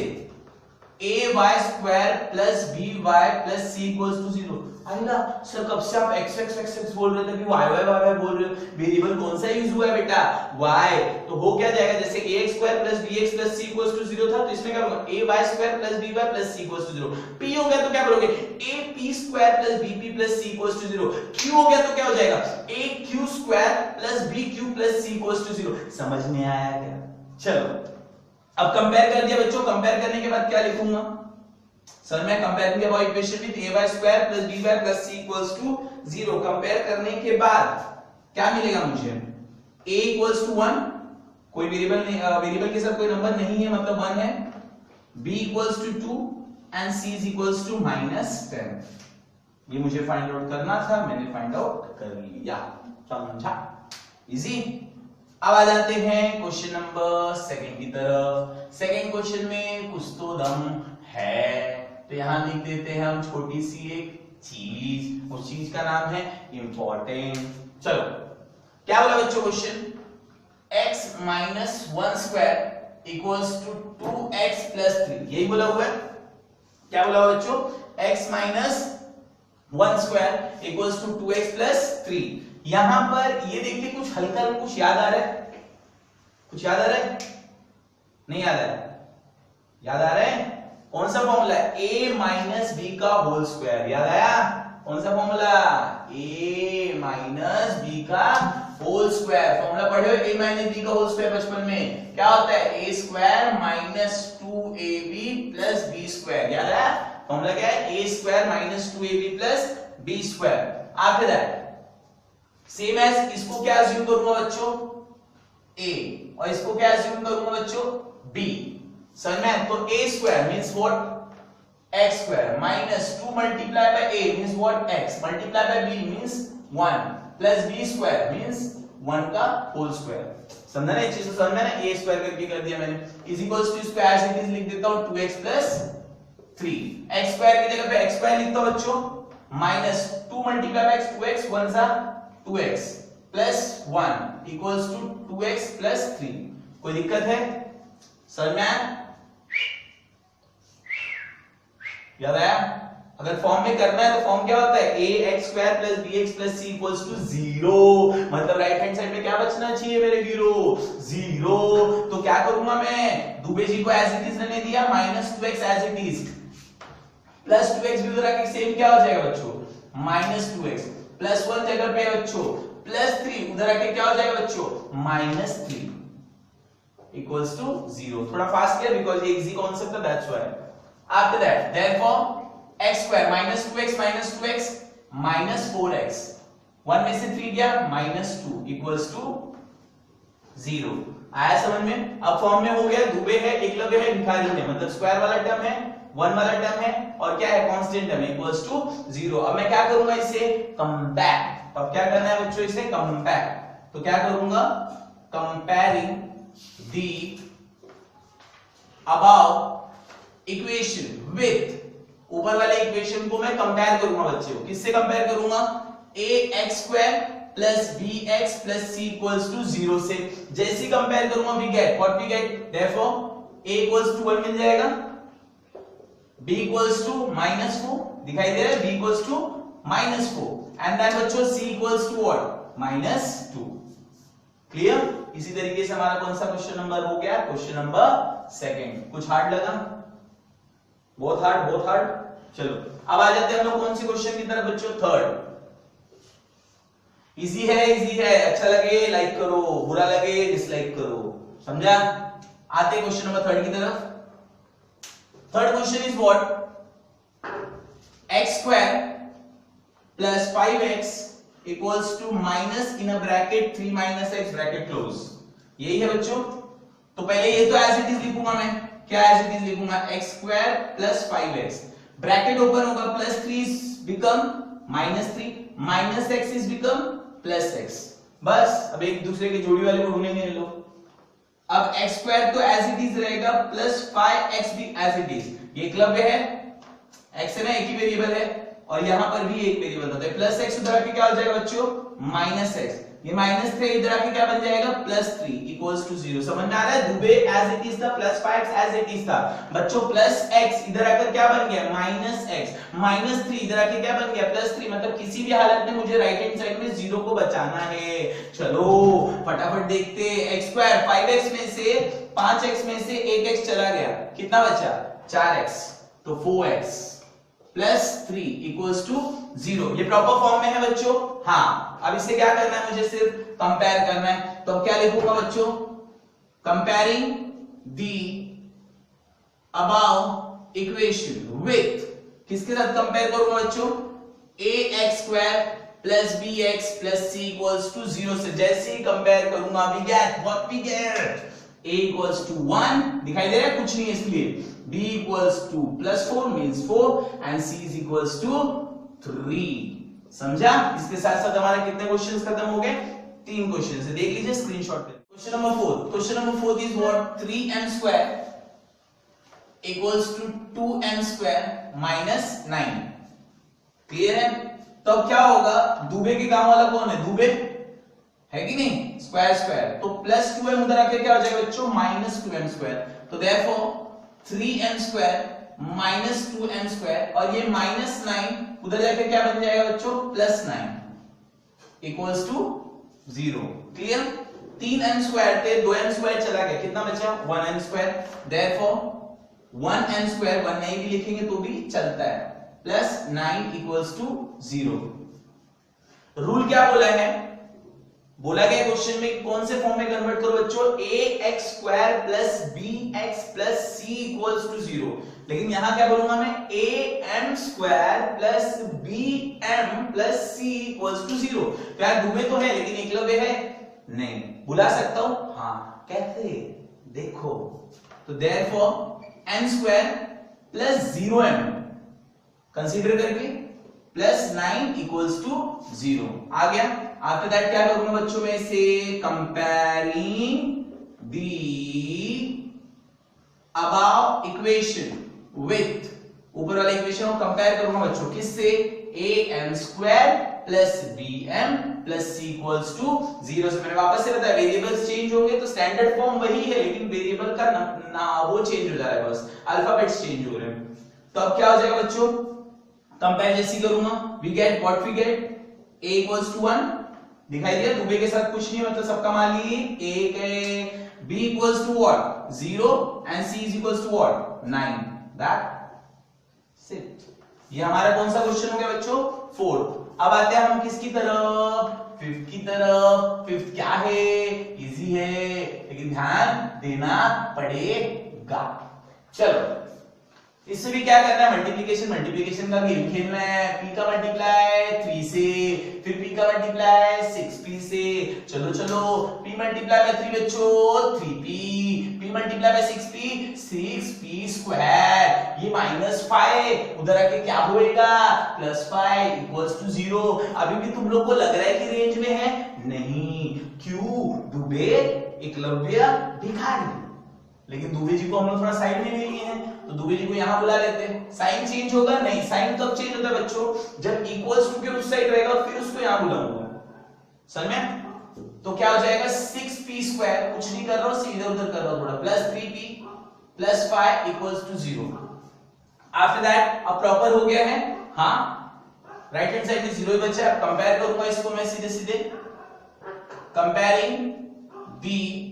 ay square plus by plus c equals to 0. आइला सर कब से आप x बोल रहे थे कि y बोल रहे हो? वेरिएबल कौन सा यूज हुआ है बेटा? y. तो हो क्या जाएगा? जैसे ax square plus bx plus c equals to 0 था, तो इसमें क्या होगा? ay square plus by plus c equals to 0. p हो गया तो क्या करोगे? ap square plus bp plus c equals to 0. q हो गया तो क्या हो जाएगा? aq square plus bq plus c equals to 0. समझ में आया क्या? चलो अब कंपेयर कर दिया बच्चों. कंपेयर करने के बाद क्या लिखूंगा? सर मैं comparing about equation with ay square plus by plus c equals to 0. Compare करने के बाद क्या मिलेगा मुझे? a equals to 1, कोई वेरिएबल नहीं, वेरिएबल के साथ कोई नंबर नहीं है, मतलब 1 है. b equals to 2 and c is equals to -10. ये मुझे फाइंड आउट करना था, मैंने फाइंड आउट कर लिया. समझा? इजी. अब आ जाते हैं क्वेश्चन नंबर सेकंड की तरफ. सेकंड क्वेश्चन में कुछ तो दम है, तो यहां लिख देते हैं हम छोटी सी एक चीज. उस चीज का नाम है इंपॉर्टेंट. चलो क्या बोला बच्चों question? x minus 1 square equals to 2x plus 3. यही बोला हुआ है. क्या बोला हुआ बच्चों? x minus 1 square equals to 2x plus 3. यहां पर ये देखिए कुछ हल्का कुछ याद आ रहा है? कुछ याद आ रहा है? नहीं याद आ रहा है? याद आ रहा है? कौन सा फॉर्मूला है? a माइनस बी का होल स्क्वायर. याद आया? कौन सा फॉर्मूला? a माइनस बी का होल स्क्वायर. फॉर्मूला पढ़े हो a माइनस बी का होल स्क्वायर बचपन में? क्या होता है? a square minus 2ab plus b square. याद आया? फॉर्मूला क्या है? a square minus 2ab plus b square. After that same as इसको क्या अज्यूम करूंगा बच्चों? a. और इसको क्या अज्यूम करूंगा बच्चों? b. समझ में? तो a square means what? x square minus 2 multiply by a means what? x multiply by b means 1 plus b square means 1 का होल स्क्वायर. समझा ना? ये चीज समझ में ना? a स्क्वायर करके कर दिया मैंने. इज इक्वल्स टू इसको एज इट इज लिख देता हूं 2x प्लस 3. x स्क्वायर की जगह पे x स्क्वायर लिखता हूं बच्चों. Minus 2 multiply by x 2x 1 सा 2x plus 1 equals to 2x plus 3. कोई दिक्कत है? सर मैं याद आया? अगर फॉर्म में करना है तो फॉर्म क्या होता है? ax square plus bx plus c equals to 0. मतलब राइट हैंड साइड में क्या बचना चाहिए मेरे हीरो? 0. तो क्या करूंगा मैं? दुबे जी को एज इट इज रहने दिया, -2x as it is plus 2x भी उधर आके सेम क्या हो जाएगा बच्चों? -2x प्लस 1 जगह पे बच्चों प्लस 3 उधर आके क्या हो जाएगा बच्चों? -3 equals to 0. थोड़ा फास्ट किया बिकॉज़ ये इजी कॉन्सेप्ट है, that's why. After that therefore x square minus 2x minus 4x 1 में से 3 गया -2 equals to 0। आया समझ में? अब फॉर्म में हो गया, दुबे है, एकलव्य है, भिखारी है, मतलब स्क्वायर वाला टर्म है, 1 वाला टर्म है, और क्या है, कांस्टेंट टर्म इक्वल्स टू 0। अब मैं क्या करूंगा, इसे कंपेयर। अब क्या करना है बच्चों, इसे कंपेयर। तो क्या करूंगा, comparing the above equation with, ऊपर वाले इक्वेशन को मैं कंपेयर करूंगा बच्चों, किससे कंपेयर करूंगा, ax² plus bx plus c equals to 0 से। जैसे ही कंपेयर करूंगा we get what we get, therefore a equals to 1 मिल जाएगा, b इक्वल्स टू -4 दिखाई दे रहा है, b equals to -4 and then बच्चों c equals to what, -2। Clear? इसी तरीके से हमारा कौन सा क्वेश्चन नंबर हो गया, क्वेश्चन नंबर 2। कुछ हार्ड लगा, बहुत हार्ड। चलो अब आ जाते हैं हम लोग कौन से क्वेश्चन की तरफ बच्चों, 3rd। इजी है, अच्छा लगे लाइक करो, बुरा लगे डिसलाइक करो, समझा? आते क्वेश्चन नंबर 3rd की तरफ। 3rd question is what, x² plus 5x equals to minus in a bracket 3 - x bracket close. यही है बच्चों। तो पहले ये तो एज इट इज लिखूंगा मैं, क्या एज इट इज लिखूंगा, x² plus 5x, bracket open होगा, +3 become -3, -x is become +x। बस अब एक दूसरे के जोड़ी वाले को ढूंढेंगे ये लोग। अब x² तो एज इट इज रहेगा, प्लस 5x भी एज इट इज, ये एकलव्य है, x है ना, एक ही वेरिएबल है, और यहां पर भी एक वेरिएबल होता है, +x उधर आके क्या हो जाएगा बच्चों, -x, ये -3 इधर आके क्या बन जाएगा, +3 इक्वल्स टू 0। समझ में आ रहा है? दुबे एज इट इज था, +5x एज इट इज था बच्चों, +x इधर आकर क्या बन गया, -x, -3 इधर आके क्या बन गया, +3, मतलब किसी भी हालत में मुझे राइट हैंड साइड में 0 को बचाना है। चलो फटाफट देखते, x² 5x में से 5x में से 1x चला गया, कितना बचा, 4x, तो 4x +3 इक्वल्स टू 0। ये प्रॉपर फॉर्म में है बच्चों। हाँ, अब इसे क्या करना है, मुझे सिर्फ कंपेयर करना है। तो अब क्या लिखूंगा बच्चों, comparing the above equation with, किसके साथ कंपेयर करूंगा बच्चों, ax² plus bx plus c equals to 0 से। जैसे ही कंपेयर करूंगा we get what we get, a equals to 1 दिखाई दे रहा है, कुछ नहीं है इसलिए, b equals to +4 means 4 and c is equals to 3। समझा? इसके साथ साथ हमारे कितने क्वेश्चंस खत्म हो गए, 3 क्वेश्चंस है, देख लीजिए स्क्रीनशॉट पे। Question number 4, question number 4 is what, 3m² equals to 2m² - 9। Clear है? तो अब क्या होगा, दुबे के काम वाला कौन है, दुबे है कि नहीं, स्क्वायर, तो +2m उधर आके क्या हो जाएगा बच्चों, -2m²। तो देयरफॉर 3m² - 2m², और ये -9 उधर जाके क्या बन जाएगा बच्चों, +9 इक्वल्स टू 0। क्लियर? 3m² थे, 2m² चला गया, कितना बचा, 1m²। देयरफॉर 1m², 1 नहीं भी लिखेंगे तो भी चलता है, +9 इक्वल्स टू 0। रूल क्या बोला है, बोला गया क्वेश्चन में कौन से फॉर्म में कन्वर्ट करो बच्चों, ax² plus bx plus c equals to 0। लेकिन यहां क्या बोलूंगा मैं, am² plus bm plus c equals to 0। क्या दुबे तो है लेकिन एकलव्य है नहीं, बुला सकता हूं, हाँ कैसे, देखो, तो therefore m² plus 0m consider करके +9 इक्वल्स टू 0 आ गया। आफ्टर दैट क्या करूंगा बच्चों में से, comparing the above equation with, ऊपर वाले इक्वेशन को कंपेयर करूंगा बच्चों किससे, am² plus bm plus c equals to 0 से। मैंने वापस से बताया वेरिएबल्स चेंज होंगे तो स्टैंडर्ड फॉर्म वही है, लेकिन वेरिएबल का ना वो चेंज हो जा रहा है, बस अल्फाबेट्स चेंज हो रहे हैं। तो अब क्या हो जाएगा बच्चों, कंपेयर जैसी करूंगा, we get what we get, a equals to 1 दिखाई दिया, दुबे के साथ कुछ नहीं, मतलब सबका मान लीजिए एक है, b equals to what 0 and c is equals to what 9। That's it. ये हमारा कौन सा क्वेश्चन हो गया बच्चों, 4। अब आते हैं हम किसकी तरफ, 5th की तरफ। 5th क्या है, इजी है लेकिन ध्यान देना पड़ेगा। चलो इससे भी क्या करना है, मल्टीप्लिकेशन मल्टीप्लिकेशन का गेम खेलना है। p का मल्टीप्लाई 3 से, फिर p का मल्टीप्लाई 6p से, चलो चलो p मल्टीप्लाई बाय 3 बच्चों 3p, p multiply by 6p 6p square, ये -5 उधर आके क्या होएगा +5 इक्वल्स टू 0। अभी भी तुम लोग को लग रहा है कि रेंज में है, नहीं, क्यों, दुबे एकलव्य भिखारी। लेकिन दुबे जी को हम लोग थोड़ा साइड में ले लिए हैं, तो दुबे जी को यहां बुला लेते हैं। साइन चेंज होगा नहीं, साइन तब चेंज होता है बच्चों जब इक्वल्स टू के उस साइड रहेगा और फिर उसको यहां बुलाऊंगा, समझ में? तो क्या हो जाएगा 6p स्क्वायर, कुछ नहीं कर रहा हूं, सीधे उधर कर रहा हूं थोड़ा, +3p + 5 equals to 0। After that अब प्रॉपर हो गया है, हाँ, राइट हैंड साइड में 0 ही बचा है। अब कंपेयर करूंगा इसको मैं सीधे सीधे, comparing the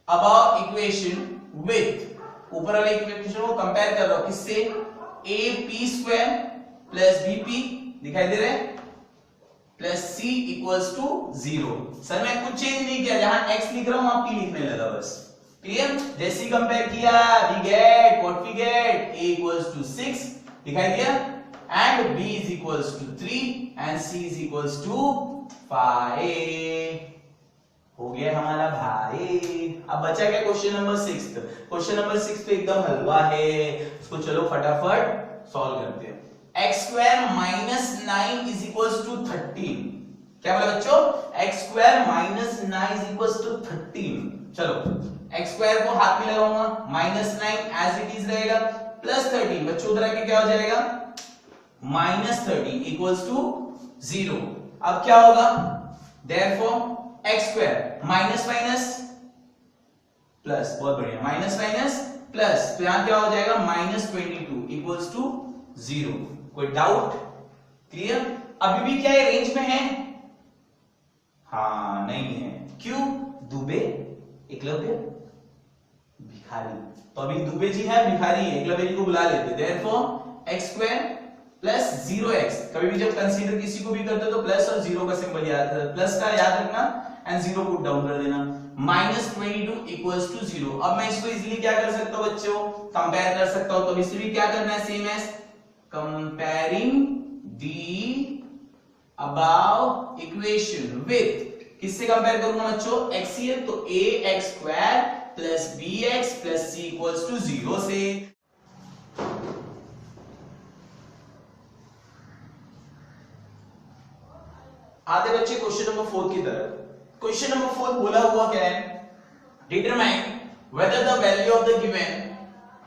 above equation with, ऊपर वाले इक्वेशन को कंपेयर कर रहा हूं किससे, AP² + BP दिखाई दे रहा है + C इक्वल्स टू 0। सर मैं कुछ चेंज नहीं किया, जहां x लिख रहा हूं वहां p लिखने लगा बस, क्लियर? जैसे ही कंपेयर किया we get what we get, a equals to 6 दिखाई दिया, and b is equals to 3 and c is equals to 5। हो गया हमारा भाई। अब बचा क्या क्वेश्चन नंबर 6। क्वेश्चन नंबर 6 तो एकदम हलवा है, उसको चलो फटाफट सॉल्व करते हैं। x² - 9 is equals to 13। क्या बोला बच्चों, x² - 9 इज इक्वल्स टू 13। चलो x² को हाथ में लगाऊंगा, -9 एज इट इज रहेगा, +13 बच्चों उधर आके क्या हो जाएगा, -13 इक्वल्स टू 0। अब क्या होगा, therefore x² minus minus plus, बहुत बढ़िया, माइनस माइनस प्लस, तो यहां क्या हो जाएगा -22 इक्वल्स टू 0। कोई डाउट, क्लियर? अभी भी क्या है, रेंज में है, हाँ नहीं है, क्यों, दुबे एकलव्य भिखारी, तो अभी दुबे जी है, भिखारी है, एकलव्य जी को बुला लेते। देयरफॉर x² + 0x, कभी भी जब कंसीडर किसी को भी करते हो तो प्लस और 0 का सिंबल याद, प्लस का याद रखना एंड 0 पुट डाउन कर देना, -22 इक्वल्स टू 0। अब मैं इसको इजीली क्या कर सकता हूं बच्चों, कंपेयर कर सकता हूं। तो इसे भी क्या करना है, same as comparing the above equation with, किससे कंपेयर करूंगा बच्चों, x है तो ax² + bx + c equals to 0 से। आते बच्चे क्वेश्चन नंबर 4 की तरफ। क्वेश्चन नंबर 4 बोला हुआ क्या है, determine whether the value of the given,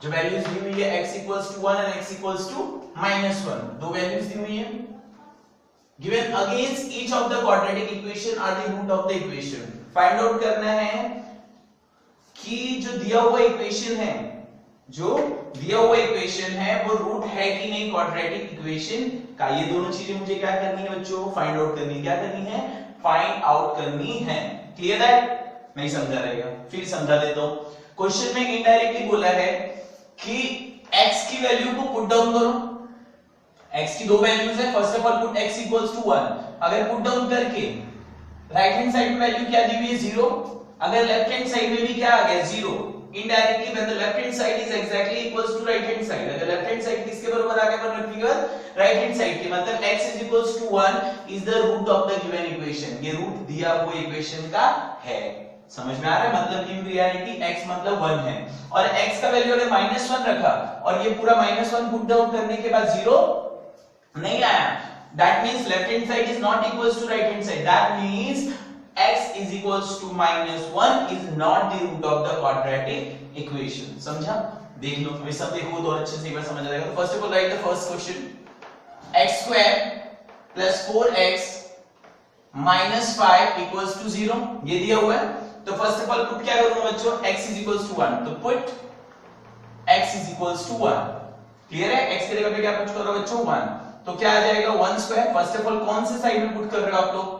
जो वैल्यूज दी हुई है x equals to 1 and x equals to -1, दो वैल्यूज दी हुई है, given against each of the quadratic equation are the root of the equation। Find out करना है कि जो दिया हुआ इक्वेशन है, जो दिया हुआ इक्वेशन है वो रूट है कि नहीं क्वाड्रेटिक इक्वेशन का। ये दोनों चीजें मुझे क्या करनी है बच्चों, फाइंड आउट करनी, क्या करनी है, फाइंड आउट करनी है। क्लियर है, नहीं समझा रहेगा, फिर समझा देता हूं। क्वेश्चन में इनडायरेक्टली बोला है कि x की वैल्यू को पुट डाउन करो, x की दो वैल्यूज है, first of all put x equals to 1, अगर पुट डाउन करके राइट हैंड साइड में वैल्यू क्या दी हुई है 0, अगर लेफ्ट हैंड साइड में भी क्या आ गया 0, indirectly when the left hand side is exactly equals to right hand side, अगर लेफ्ट हैंड साइड किसके बराबर आ गया पर फिगर राइट हैंड साइड के, मतलब x is equals to 1 is the root of the given equation, ये root दिया हुआ इक्वेशन का है। समझ में आ रहा है, मतलब इन रियलिटी x मतलब 1 है, और x का वैल्यू अगर -1 रखा और ये पूरा -1 पुट डाउन करने के बाद 0 नहीं आया, that means left hand side is not equals to right hand side, that means x is equals to -1 is not the root of the quadratic equation। समझा, देख लो, ये सब देखो तो अच्छे से एक बार समझ आ जाएगा। तो first of all write the first question, x² + 4x - 5 equals to 0, ये दिया हुआ है। तो फर्स्ट ऑफ ऑल पुट क्या करूंगा बच्चों, x is equals to 1, तो put x is equals to 1। Clear है, x के जगह पे क्या पुट कर रहा हूं बच्चों 1, तो क्या आ जाएगा 1²। फर्स्ट ऑफ ऑल कौन से साइड में पुट कर रहे हो आप लोग,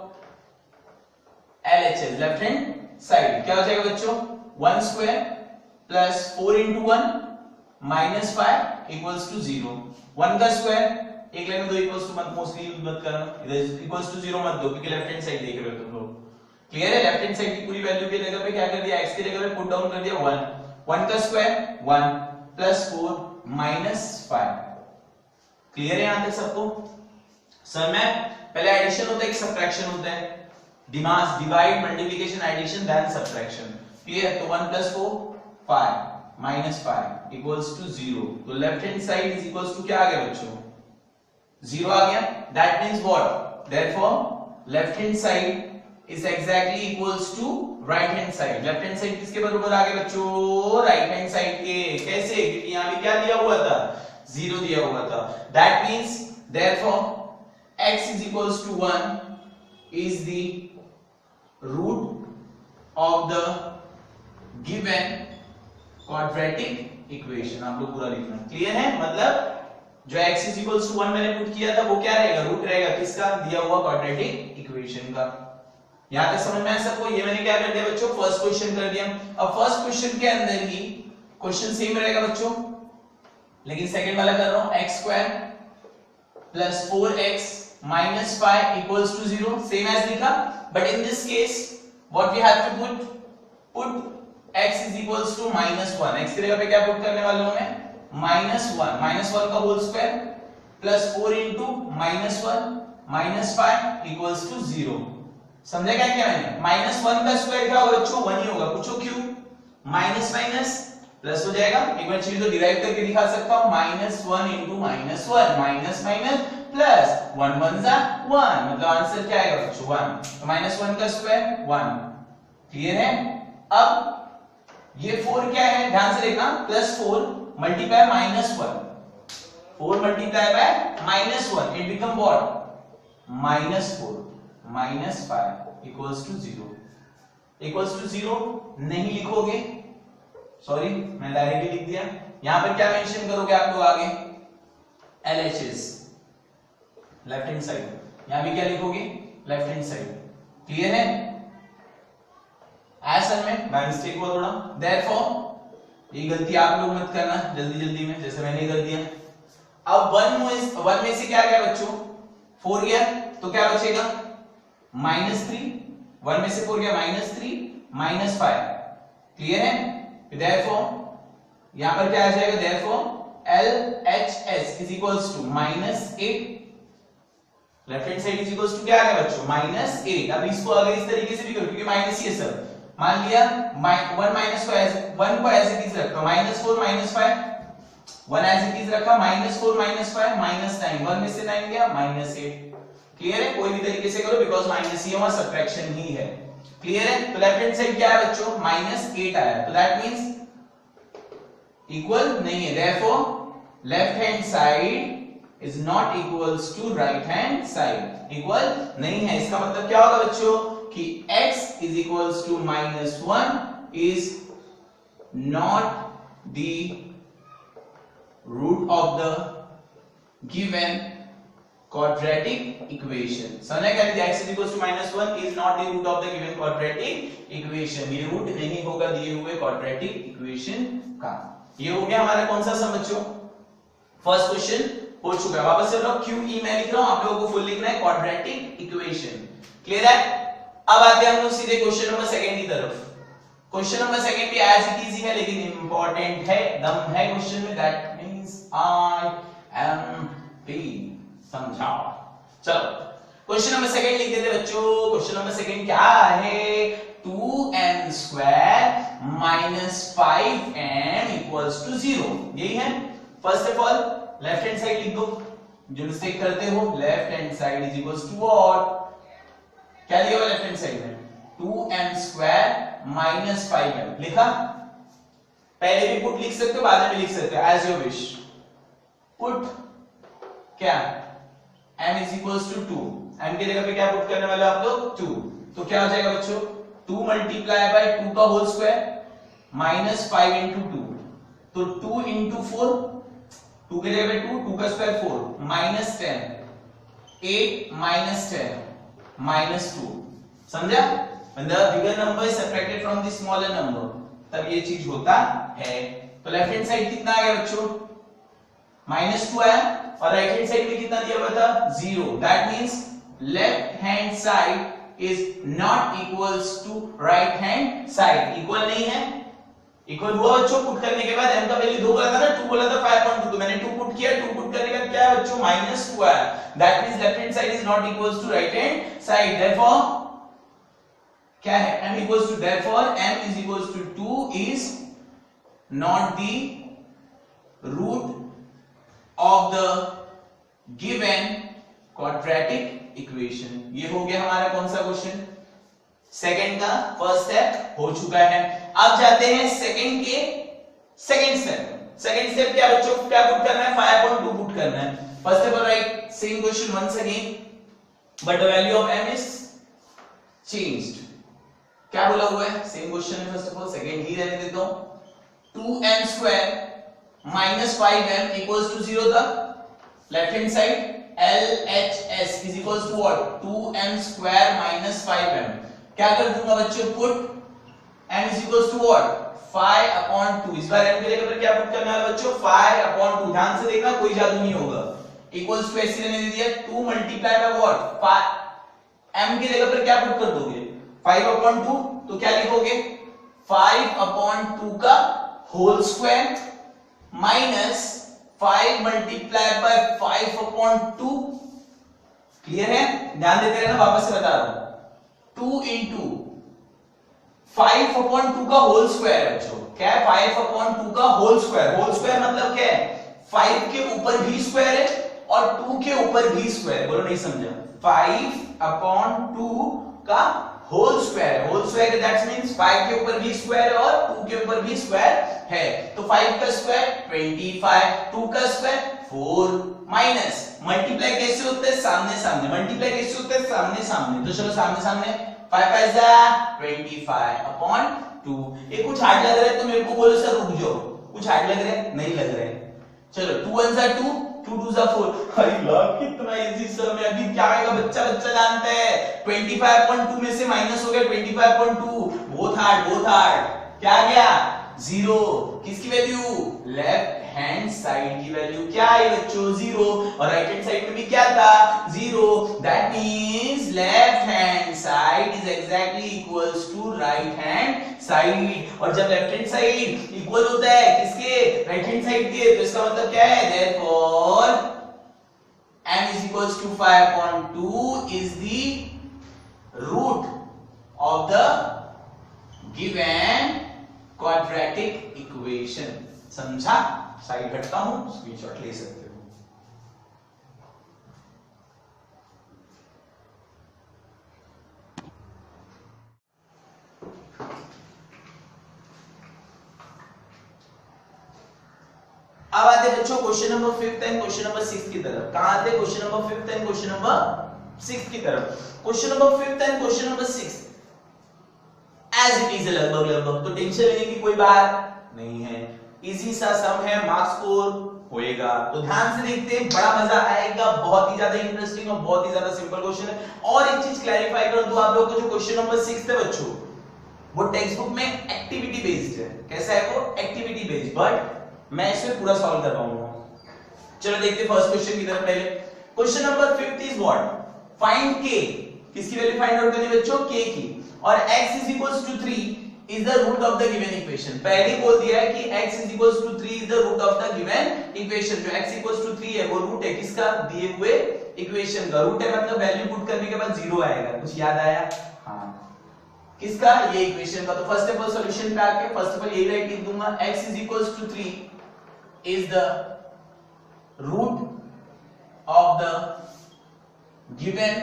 LHS लेफ्ट हैंड साइड, क्या हो जाएगा बच्चों 1² + 4 × 1 -5 इक्वल्स टू 0, 1 का स्क्वायर, एक लाइन में 2 इक्वल्स टू मत मोस्टली यूज मत करना, इधर इक्वल्स टू 0 मत दो क्योंकि लेफ्ट हैंड साइड देख रहे हो तुम लोग। क्लियर है, लेफ्ट हैंड साइड की पूरी वैल्यू के जगह पे क्या कर दिया, x की जगह पे पुट डाउन कर दिया 1, 1 का स्क्वायर 1 + 4 -5। क्लियर है यहां तक सबको? सर में पहले एडिशन होता है कि सब्ट्रैक्शन होता है? Divide, multiplication, addition then subtraction. Clear? तो 1 + 4 5 -5 इक्वल्स टू 0। तो left hand side is equals to क्या आ गया बच्चों? 0 आ गया। That means what? Therefore left hand side is exactly equals to right hand side। Left hand side किसके बराबर आ गया बच्चों? राइट हैंड साइड के। कैसे? क्योंकि यहां भी क्या दिया हुआ था? 0 दिया हुआ था। That means therefore x is equals to 1 is the root of the given quadratic equation। आप लोग पूरा लिखना। क्लियर है? मतलब जो x is equals to 1 मैंने पुट किया था वो क्या रहेगा? रूट रहेगा किसका? दिया हुआ क्वाड्रेटिक इक्वेशन का। यहां तक समझ में आया सबको? ये मैंने क्या कर दिया बच्चों? फर्स्ट क्वेश्चन कर दिया। अब फर्स्ट क्वेश्चन के अंदर ही क्वेश्चन सेम रहेगा बच्चों, लेकिन सेकंड वाला कर रहा हूं। x² + 4x - 5 = 0, सेम एज लिखा। But in this case what we have to put x is equals to -1। x की जगह पे क्या पुट करने वाला हूं मैं? -1 का whole square plus 4 into -1 - 5 equals to 0। समझा क्या किया मैंने? -1 का स्क्वायर क्या होगा बच्चों? 1 ही होगा। पूछो क्यों? माइनस माइनस प्लस हो जाएगा। एक बार चीज तो डिराइव करके दिखा सकता हूं। -1 into -1 माइनस माइनस प्लस 1 1 जा 1, मतलब आंसर क्या आएगा बच्चों? 1। तो -1 का स्क्वायर 1। क्लियर है? अब ये 4 क्या है? ध्यान से देखना। +4 multiply -1, 4 multiply by -1 it become what? -4 - 5 equals to 0। Equals to 0 नहीं लिखोगे, सॉरी मैं डायरेक्टली लिख दिया। यहां पर क्या मेंशन करोगे आप लोग आगे? LHS, left hand side. यहां भी क्या लिखोगे? Left hand side. क्लियर है? ऐसा में बाय मिस्टेक हुआ थोड़ा, देयरफॉर ये गलती आप लोग मत करना जल्दी जल्दी में, जैसे मैंने कर दिया। अब 1 में से क्या गया बच्चों? 4 गया, तो क्या बचेगा? -3। 1 में से 4 गया, -3 - 5। क्लियर है? देयरफॉर यहां पर क्या आ जाएगा? Therefore LHS is equals to -8। Left hand side is equals to क्या आ गया बच्चों? -8। अब इसको अगर इस तरीके से भी करो, क्योंकि माइनस ही है सब। मान लिया 1 को एज इट इज रखा, -4 - 5, 1 एज इट इज रखा, -4 - 5 -9, 1 में से 9 गया, -8। क्लियर है? कोई भी तरीके से करो, बिकॉज़ माइनस ही है और सब्ट्रैक्शन ही है। क्लियर है? तो लेफ्ट हैंड साइड क्या है बच्चों? -8 आया, तो दैट मींस इक्वल नहीं है। Therefore left hand side is not equals to right hand side. Equal नहीं है। इसका मतलब क्या होगा बच्चों? कि x is equals to -1 is not the root of the given quadratic equation। समझा क्या? x is equals to -1 is not the root of the given quadratic equation। ये रूट नहीं होगा दिए हुए quadratic equation का। ये हो गया हमारा कौन सा सम बच्चों? फर्स्ट क्वेश्चन हो चुका है। वापस से लोग QE मैं लिख रहा हूं, आप लोगों को फुल लिखना है quadratic equation। क्लियर है? अब आते हैं हम लोग सीधे क्वेश्चन नंबर 2 की तरफ। क्वेश्चन नंबर 2 भी एज इट इज है, लेकिन इंपॉर्टेंट है, दम है क्वेश्चन में। That means IMP। समझाओ। चलो क्वेश्चन नंबर 2 लिख देते बच्चों। क्वेश्चन नंबर 2 क्या है? 2n² - 5m = 0। यही है। First of all left hand side लिख दो, जो मिस्टेक करते हो। Left hand side is equals to what? क्या दिया हुआ लेफ्ट हैंड साइड में? 2n² - 5m लिखा। पहले भी पुट लिख सकते हो, बाद में भी लिख सकते हो, एज योर विश। पुट क्या? m is equals to 2। m की जगह पे क्या पुट करने वाले आप लोग? 2। तो क्या हो जाएगा बच्चों? 2 मल्टीप्लाई बाय 2 का होल स्क्वायर -5 into 2, तो 2 into 4, 2 की जगह पे 2 का स्क्वायर 4, -10, 8 - 10 -2। समझा? When the bigger number is subtracted from the smaller number, तब ये चीज होता है। तो लेफ्ट हैंड साइड कितना आ गया बच्चों? -2 आया, और राइट हैंड साइड में कितना दिया हुआ था? 0। That means left hand side is not equals to right hand side. Equal नहीं है। इक्वल हुआ बच्चों, पुट करने के बाद m का वैल्यू 2 बोला था ना, 2 बोला था 5.2, तो मैंने 2 पुट किया, 2 पुट करने के बाद क्या है बच्चों -2 आया, that means left hand side is not equals to right hand side, therefore क्या है m equals to, therefore m is equals to 2 is not the root of the given quadratic equation. ये हो गया हमारा कौन सा क्वेश्चन, सेकंड का first step हो चुका है। अब जाते हैं सेकंड के सेकंड स्टेप। सेकंड स्टेप क्या बच्चों, क्या पुट करना है, 5.2 पुट करना है। First of all write same question once again, but the value of m is changed. क्या बोला हुआ है, सेम क्वेश्चन है। फर्स्ट ऑफ ऑल सेकंड ही रहने देता हूं, 2m² - 5m इक्वल्स टू 0 था, left hand side LHS is equals to what, 2m² - 5m। क्या कर दूंगा बच्चों, put m is equals to what, 5/2। इस बार m की जगह पर क्या पुट करना है बच्चों, 5/2। ध्यान से देखना, कोई जादू नहीं होगा। इक्वल्स टू ऐसे रहने दिया, 2 मल्टीप्लाई बाय व्हाट, 5। m की जगह पर क्या पुट कर दोगे, 5/2, तो क्या लिखोगे 5/2 का whole square minus 5 multiply by 5/2। Clear है, ध्यान देते रहना, वापस से बता रहा हूं, 2 इंटू 5/2 का होल स्क्वायर है बच्चों। क्या है, 5/2 का होल स्क्वायर। होल स्क्वायर मतलब क्या है, 5 के ऊपर भी स्क्वायर है और 2 के ऊपर भी स्क्वायर। बोलो नहीं समझा, 5/2 का होल स्क्वायर है। होल स्क्वायर दैट मींस 5 के ऊपर भी स्क्वायर है और 2 के ऊपर भी स्क्वायर है। तो 5 का स्क्वायर 25, 2 का स्क्वायर 4, माइनस मल्टीप्लाई कैसे होते हैं, सामने सामने। मल्टीप्लाई कैसे होते हैं, सामने सामने। तो चलो सामने सामने, 5 5 जा 25/2। ये कुछ हार्ड लग रहा है तो मेरे को बोलो सर रुक जाओ, कुछ हार्ड लग रहा है, नहीं लग रहा है। चलो 2 1 जा 2, 2 2 जा 4। अरे यार कितना इजी सर, मैं अभी क्या आएगा, बच्चा बच्चा जानता है। 25/2 में से माइनस हो गया 25/2, बहुत हार्ड। क्या आ गया, 0। किसकी वैल्यू, लेफ्ट हैंड साइड की वैल्यू क्या है बच्चों, 0। और राइट हैंड साइड में भी क्या था, 0। That means left hand side is exactly equals to right hand side. और जब लेफ्ट हैंड साइड इक्वल होता है किसके, राइट हैंड साइड के, तो इसका मतलब क्या है, therefore m is equals to 5/2 is the root of the given quadratic equation। समझा, साइड हटता हूं, स्क्रीनशॉट ले सकते हो। अब आते बच्चों question number 5 and question number 6 की तरफ। कहां आते, question number 5 and question number 6 की तरफ। Question number 5 and question number 6 as it is लगभग, तो टेंशन लेने की कोई बात नहीं है। इजी सा सम है, मार्क्स स्कोर होएगा। तो ध्यान से देखते हैं, बड़ा मजा आएगा, बहुत ही ज्यादा इंटरेस्टिंग और बहुत ही ज्यादा सिंपल क्वेश्चन है। और एक चीज क्लैरिफाई कर दूं आप लोगों को, जो क्वेश्चन नंबर 6 है बच्चों, वो टेक्स्ट बुक में एक्टिविटी बेस्ड है। कैसा है वो, एक्टिविटी बेस्ड, बट मैं इसमें पूरा सॉल्व कर पाऊंगा। चलो देखते हैं फर्स्ट क्वेश्चन की तरफ। पहले question number 5 is what, find k। किसकी वैल्यू फाइंड आउट करनी है बच्चों, k की। और x is equals to 3 is the root of the given equation। पहले ही बोल दिया है कि x is equals to 3 is the root of the given equation। जो x equals to 3 है वो रूट है किसका, दिए हुए इक्वेशन का। रूट है मतलब वैल्यू पुट करने के बाद 0 आएगा। कुछ याद आया, हाँ, किसका, ये इक्वेशन का। तो फर्स्ट ऑफ ऑल सॉल्यूशन पे आके फर्स्ट ऑफ ऑल यही राइट लिख दूंगा, x is equals to 3 is the root of the given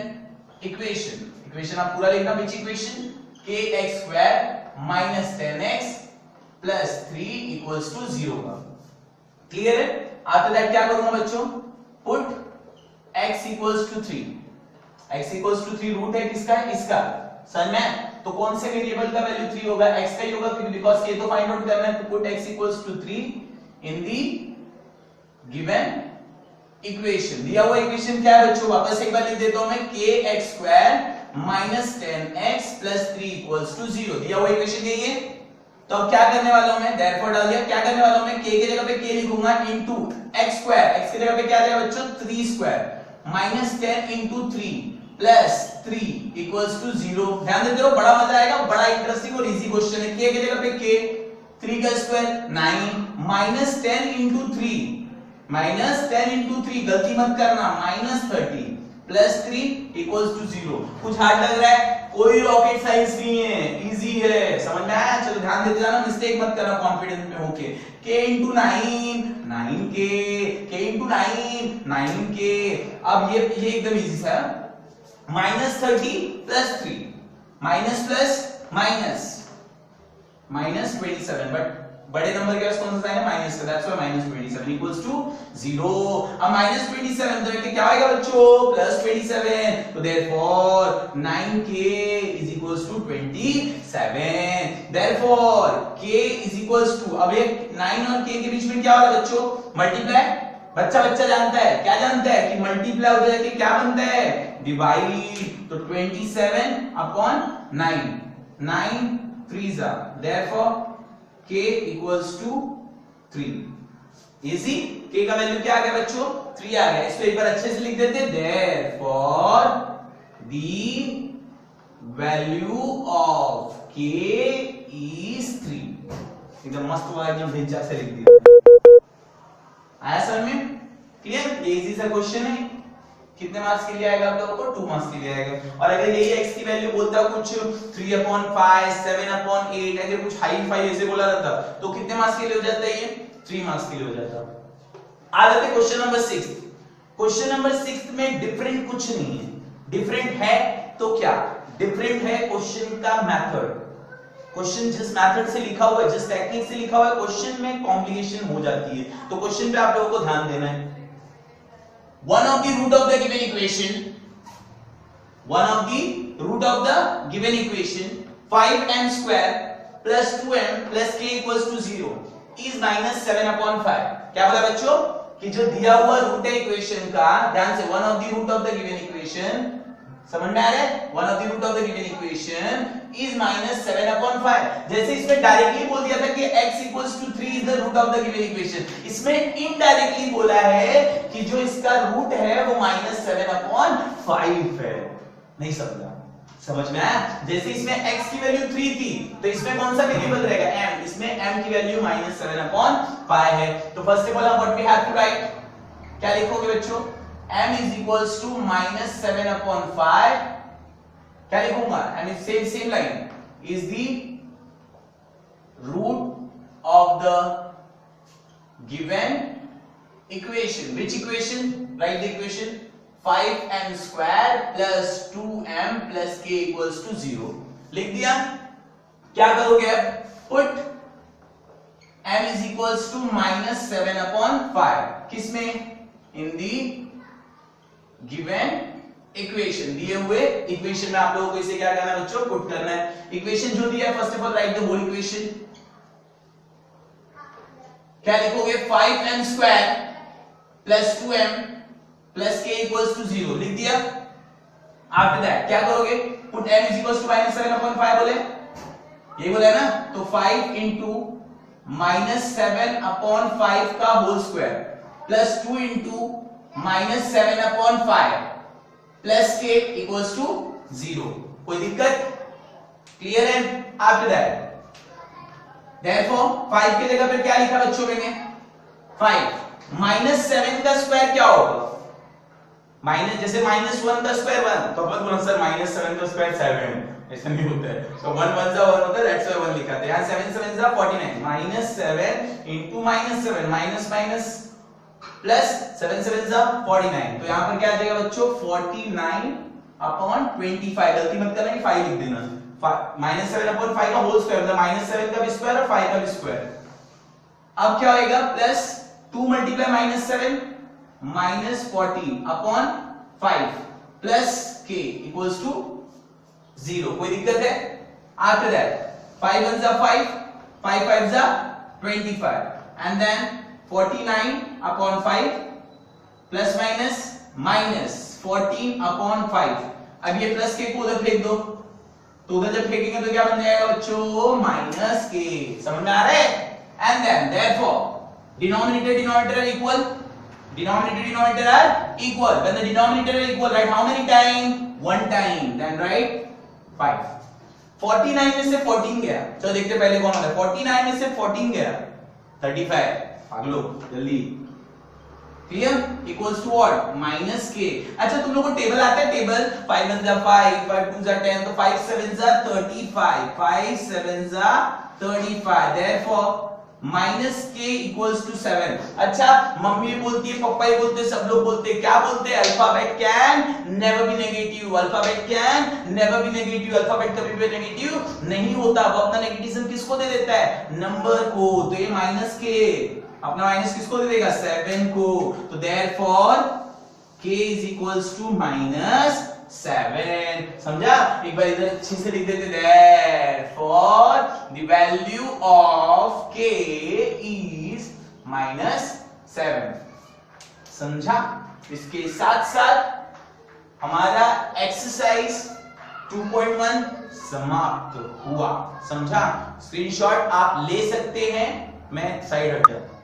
equation। Equation आप पूरा लिखना, विच equation, kx² minus 10x plus 3 equals to 0 का। क्लियर है। आफ्टर दैट क्या करूंगा बच्चों, put x equals to 3। x equals to 3 root है किसका, इसका। समझ में, तो कौन से वेरिएबल का वैल्यू 3 होगा, x का ही होगा, क्योंकि बिकॉज़ k तो फाइंड आउट करना है। तो put x equals to 3 in the given equation. दिया हुआ इक्वेशन क्या है बच्चों, वापस एक बार लिख देता हूं मैं, kx² minus 10x plus 3 equals to 0। दिया हुआ इक्वेशन यही है। तो अब क्या करने वाला हूं मैं, therefore डाल दिया। क्या करने वाला हूं मैं, k की जगह पे k लिखूंगा into x²। x की जगह पे क्या आ जाएगा बच्चों, 3² minus 10 into 3 plus 3 equals to 0। ध्यान देते रहो, बड़ा मजा आएगा, बड़ा इंटरेस्टिंग और इजी क्वेश्चन है। k की जगह पे k, 3 का square 9 minus 10 into 3 minus 10 into 3 गलती मत करना माइनस 30 प्लस 3 इक्वल्स टू 0। कुछ हार्ड लग रहा है? कोई रॉकेट साइंस नहीं है, इजी है, समझ में आया? चलो ध्यान देते जाना, मिस्टेक मत करना कॉन्फिडेंस में होके। k into 9 9k, k into 9 9k। अब ये एकदम इजी सा, minus 30 plus 3 minus plus minus minus 27, but बड़े नंबर के पास कौन सा साइन है? माइनस का, that's why minus 27 equals to 0। अब माइनस 27 तो देखिए क्या आएगा बच्चों? प्लस 27, तो therefore 9k is equals to 27। Therefore k is equals to, अब ये 9 और k के बीच में क्या हो रहा है बच्चों? मल्टीप्लाई। बच्चा जानता है, क्या जानता है कि मल्टीप्लाई हो जाके क्या बनता है? डिवाइड। तो 27 अपॉन 9 9 3 जा, therefore k equals to 3। Easy, k का वैल्यू क्या आ गया बच्चों? 3 आ गया। इसको एक बार अच्छे से लिख देते, therefore the value of k is 3। एकदम मस्त हुआ, एकदम ढेंचा से लिख दिया। आया समझ में? क्लियर? ये इजी सा क्वेश्चन है। कितने मार्क्स के लिए आएगा आप लोगों को? 2 मार्क्स के लिए आएगा। और अगर यही x की वैल्यू बोलता कुछ 3/5 7/8, अगर कुछ हाई फाई ऐसे बोला रहता तो कितने मार्क्स के लिए हो जाता है? ये 3 मार्क्स के लिए हो जाता। आ जाते क्वेश्चन नंबर 6। क्वेश्चन नंबर 6 में डिफरेंट कुछ नहीं है। डिफरेंट है तो क्या? डिफरेंट है क्वेश्चन का मेथड। क्वेश्चन जिस मेथड से लिखा हुआ है, जिस टेक्निक से लिखा हुआ है, क्वेश्चन में कॉम्प्लिकेशन हो जाती है। तो क्वेश्चन पे आप लोगों को ध्यान देना है। One of the root of the given equation, 5m square plus 2m plus k equals to 0 is minus 7/5। क्या बोला बच्चों? कि जो दिया हुआ रूट है इक्वेशन का, ध्यान से, one of the root of the given equation, समझ में आ रहा है? one of the root of the given equation is minus 7/5। जैसे इसमें डायरेक्टली बोल दिया था कि x equals to 3 is the root of the given equation, इसमें इनडायरेक्टली बोला है कि जो इसका रूट है वो minus 7/5 है। नहीं समझा? समझ में आया? जैसे इसमें x की वैल्यू 3 थी, तो इसमें कौन सा वेरिएबल रहेगा? m। इसमें m की वैल्यू minus 7/5 है। तो first of all what we have to write, क्या लिखोगे बच्चों? m is equals to minus 7/5। क्या लिखूंगा? m is same line, is the root of the given equation। Which equation? Write the equation 5m square plus 2m plus k equals to 0। लिख दिया? क्या करोगे अब? Put m is equals to minus 7/5 किसमें? In the given equation. दिए हुए equation में आप लोगों को इसे क्या करना है बच्चों? पुट करना है। इक्वेशन जो दिया है, first of all write the whole equation. क्या लिखोगे? 5m square plus 2m plus k equals to 0। लिख दिया? आफ्टर दैट क्या करोगे? Put m is equals to minus 7/5 बोले, यही बोला है ना? तो 5 इंटू -7/5 का whole square plus 2 into -7/5 plus k equals to 0। कोई दिक्कत? क्लियर है? आफ्टर दैट देयरफॉर 5 की जगह पे क्या लिखा बच्चों मैंने? 5 -7 का स्क्वायर क्या होगा? माइनस, जैसे -1 का स्क्वायर 1, तो अपन बोला सर -7 का स्क्वायर 7, ऐसा नहीं होता है। तो 1 1 जा 1 होता है, दैट्स व्हाई 1 लिखा था। यहां 7 7 जा 49, -7 इनटू -7 माइनस माइनस प्लस 7 7 जा 49। तो यहां पर क्या आ जाएगा बच्चों? 49/25। गलती मत करना कि 5 लिख देना। -7/5 का होल स्क्वायर, मतलब -7 का भी स्क्वायर और 5 का भी स्क्वायर। अब क्या होएगा? Plus 2 multiply -7 -40/5 plus k equals to 0। कोई दिक्कत है? आफ्टर दैट 5 1 जा 5, 5 5 जा 25 and then 49/5 plus minus minus 14/5। अब ये प्लस के को उधर फेंक दो, तो उधर जब फेंकेंगे तो क्या बन जाएगा बच्चों? माइनस के। समझ में आ रहा है? And then therefore denominator denominator are equal, denominator denominator are equal। when the denominator are equal, write how many time? 1 time, then write 5। 49 में से 14 गया, चलो देखते पहले कौन होता है। 49 में से 14 गया 35, भाग लो जल्दी। Clear? Equals to what? Minus के। अच्छा तुम लोग को टेबल आता है? टेबल 5 1 जा 5, 5 2 जा 10, तो 5 7 जा 35, 5 7 जा 35, therefore माइनस के इक्वल्स टू 7। अच्छा मम्मी भी बोलती है, पापा भी बोलते हैं, सब लोग बोलते हैं, क्या बोलते हैं? Alphabet can never be negative, alphabet can never be negative, alphabet कभी भी नेगेटिव नहीं होता। वो अपना नेगेटिविज्म किसको दे देता है? नंबर को। तो ये माइनस के अपना माइनस किसको दे देगा? 7 को। तो therefore k is equals to -7। समझा? एक बार इधर अच्छे से लिख देते, therefore the value of k is -7। समझा? इसके साथ साथ हमारा एक्सरसाइज 2.1 समाप्त हुआ। समझा? स्क्रीनशॉट आप ले सकते हैं, मैं साइड हट जाता हूं।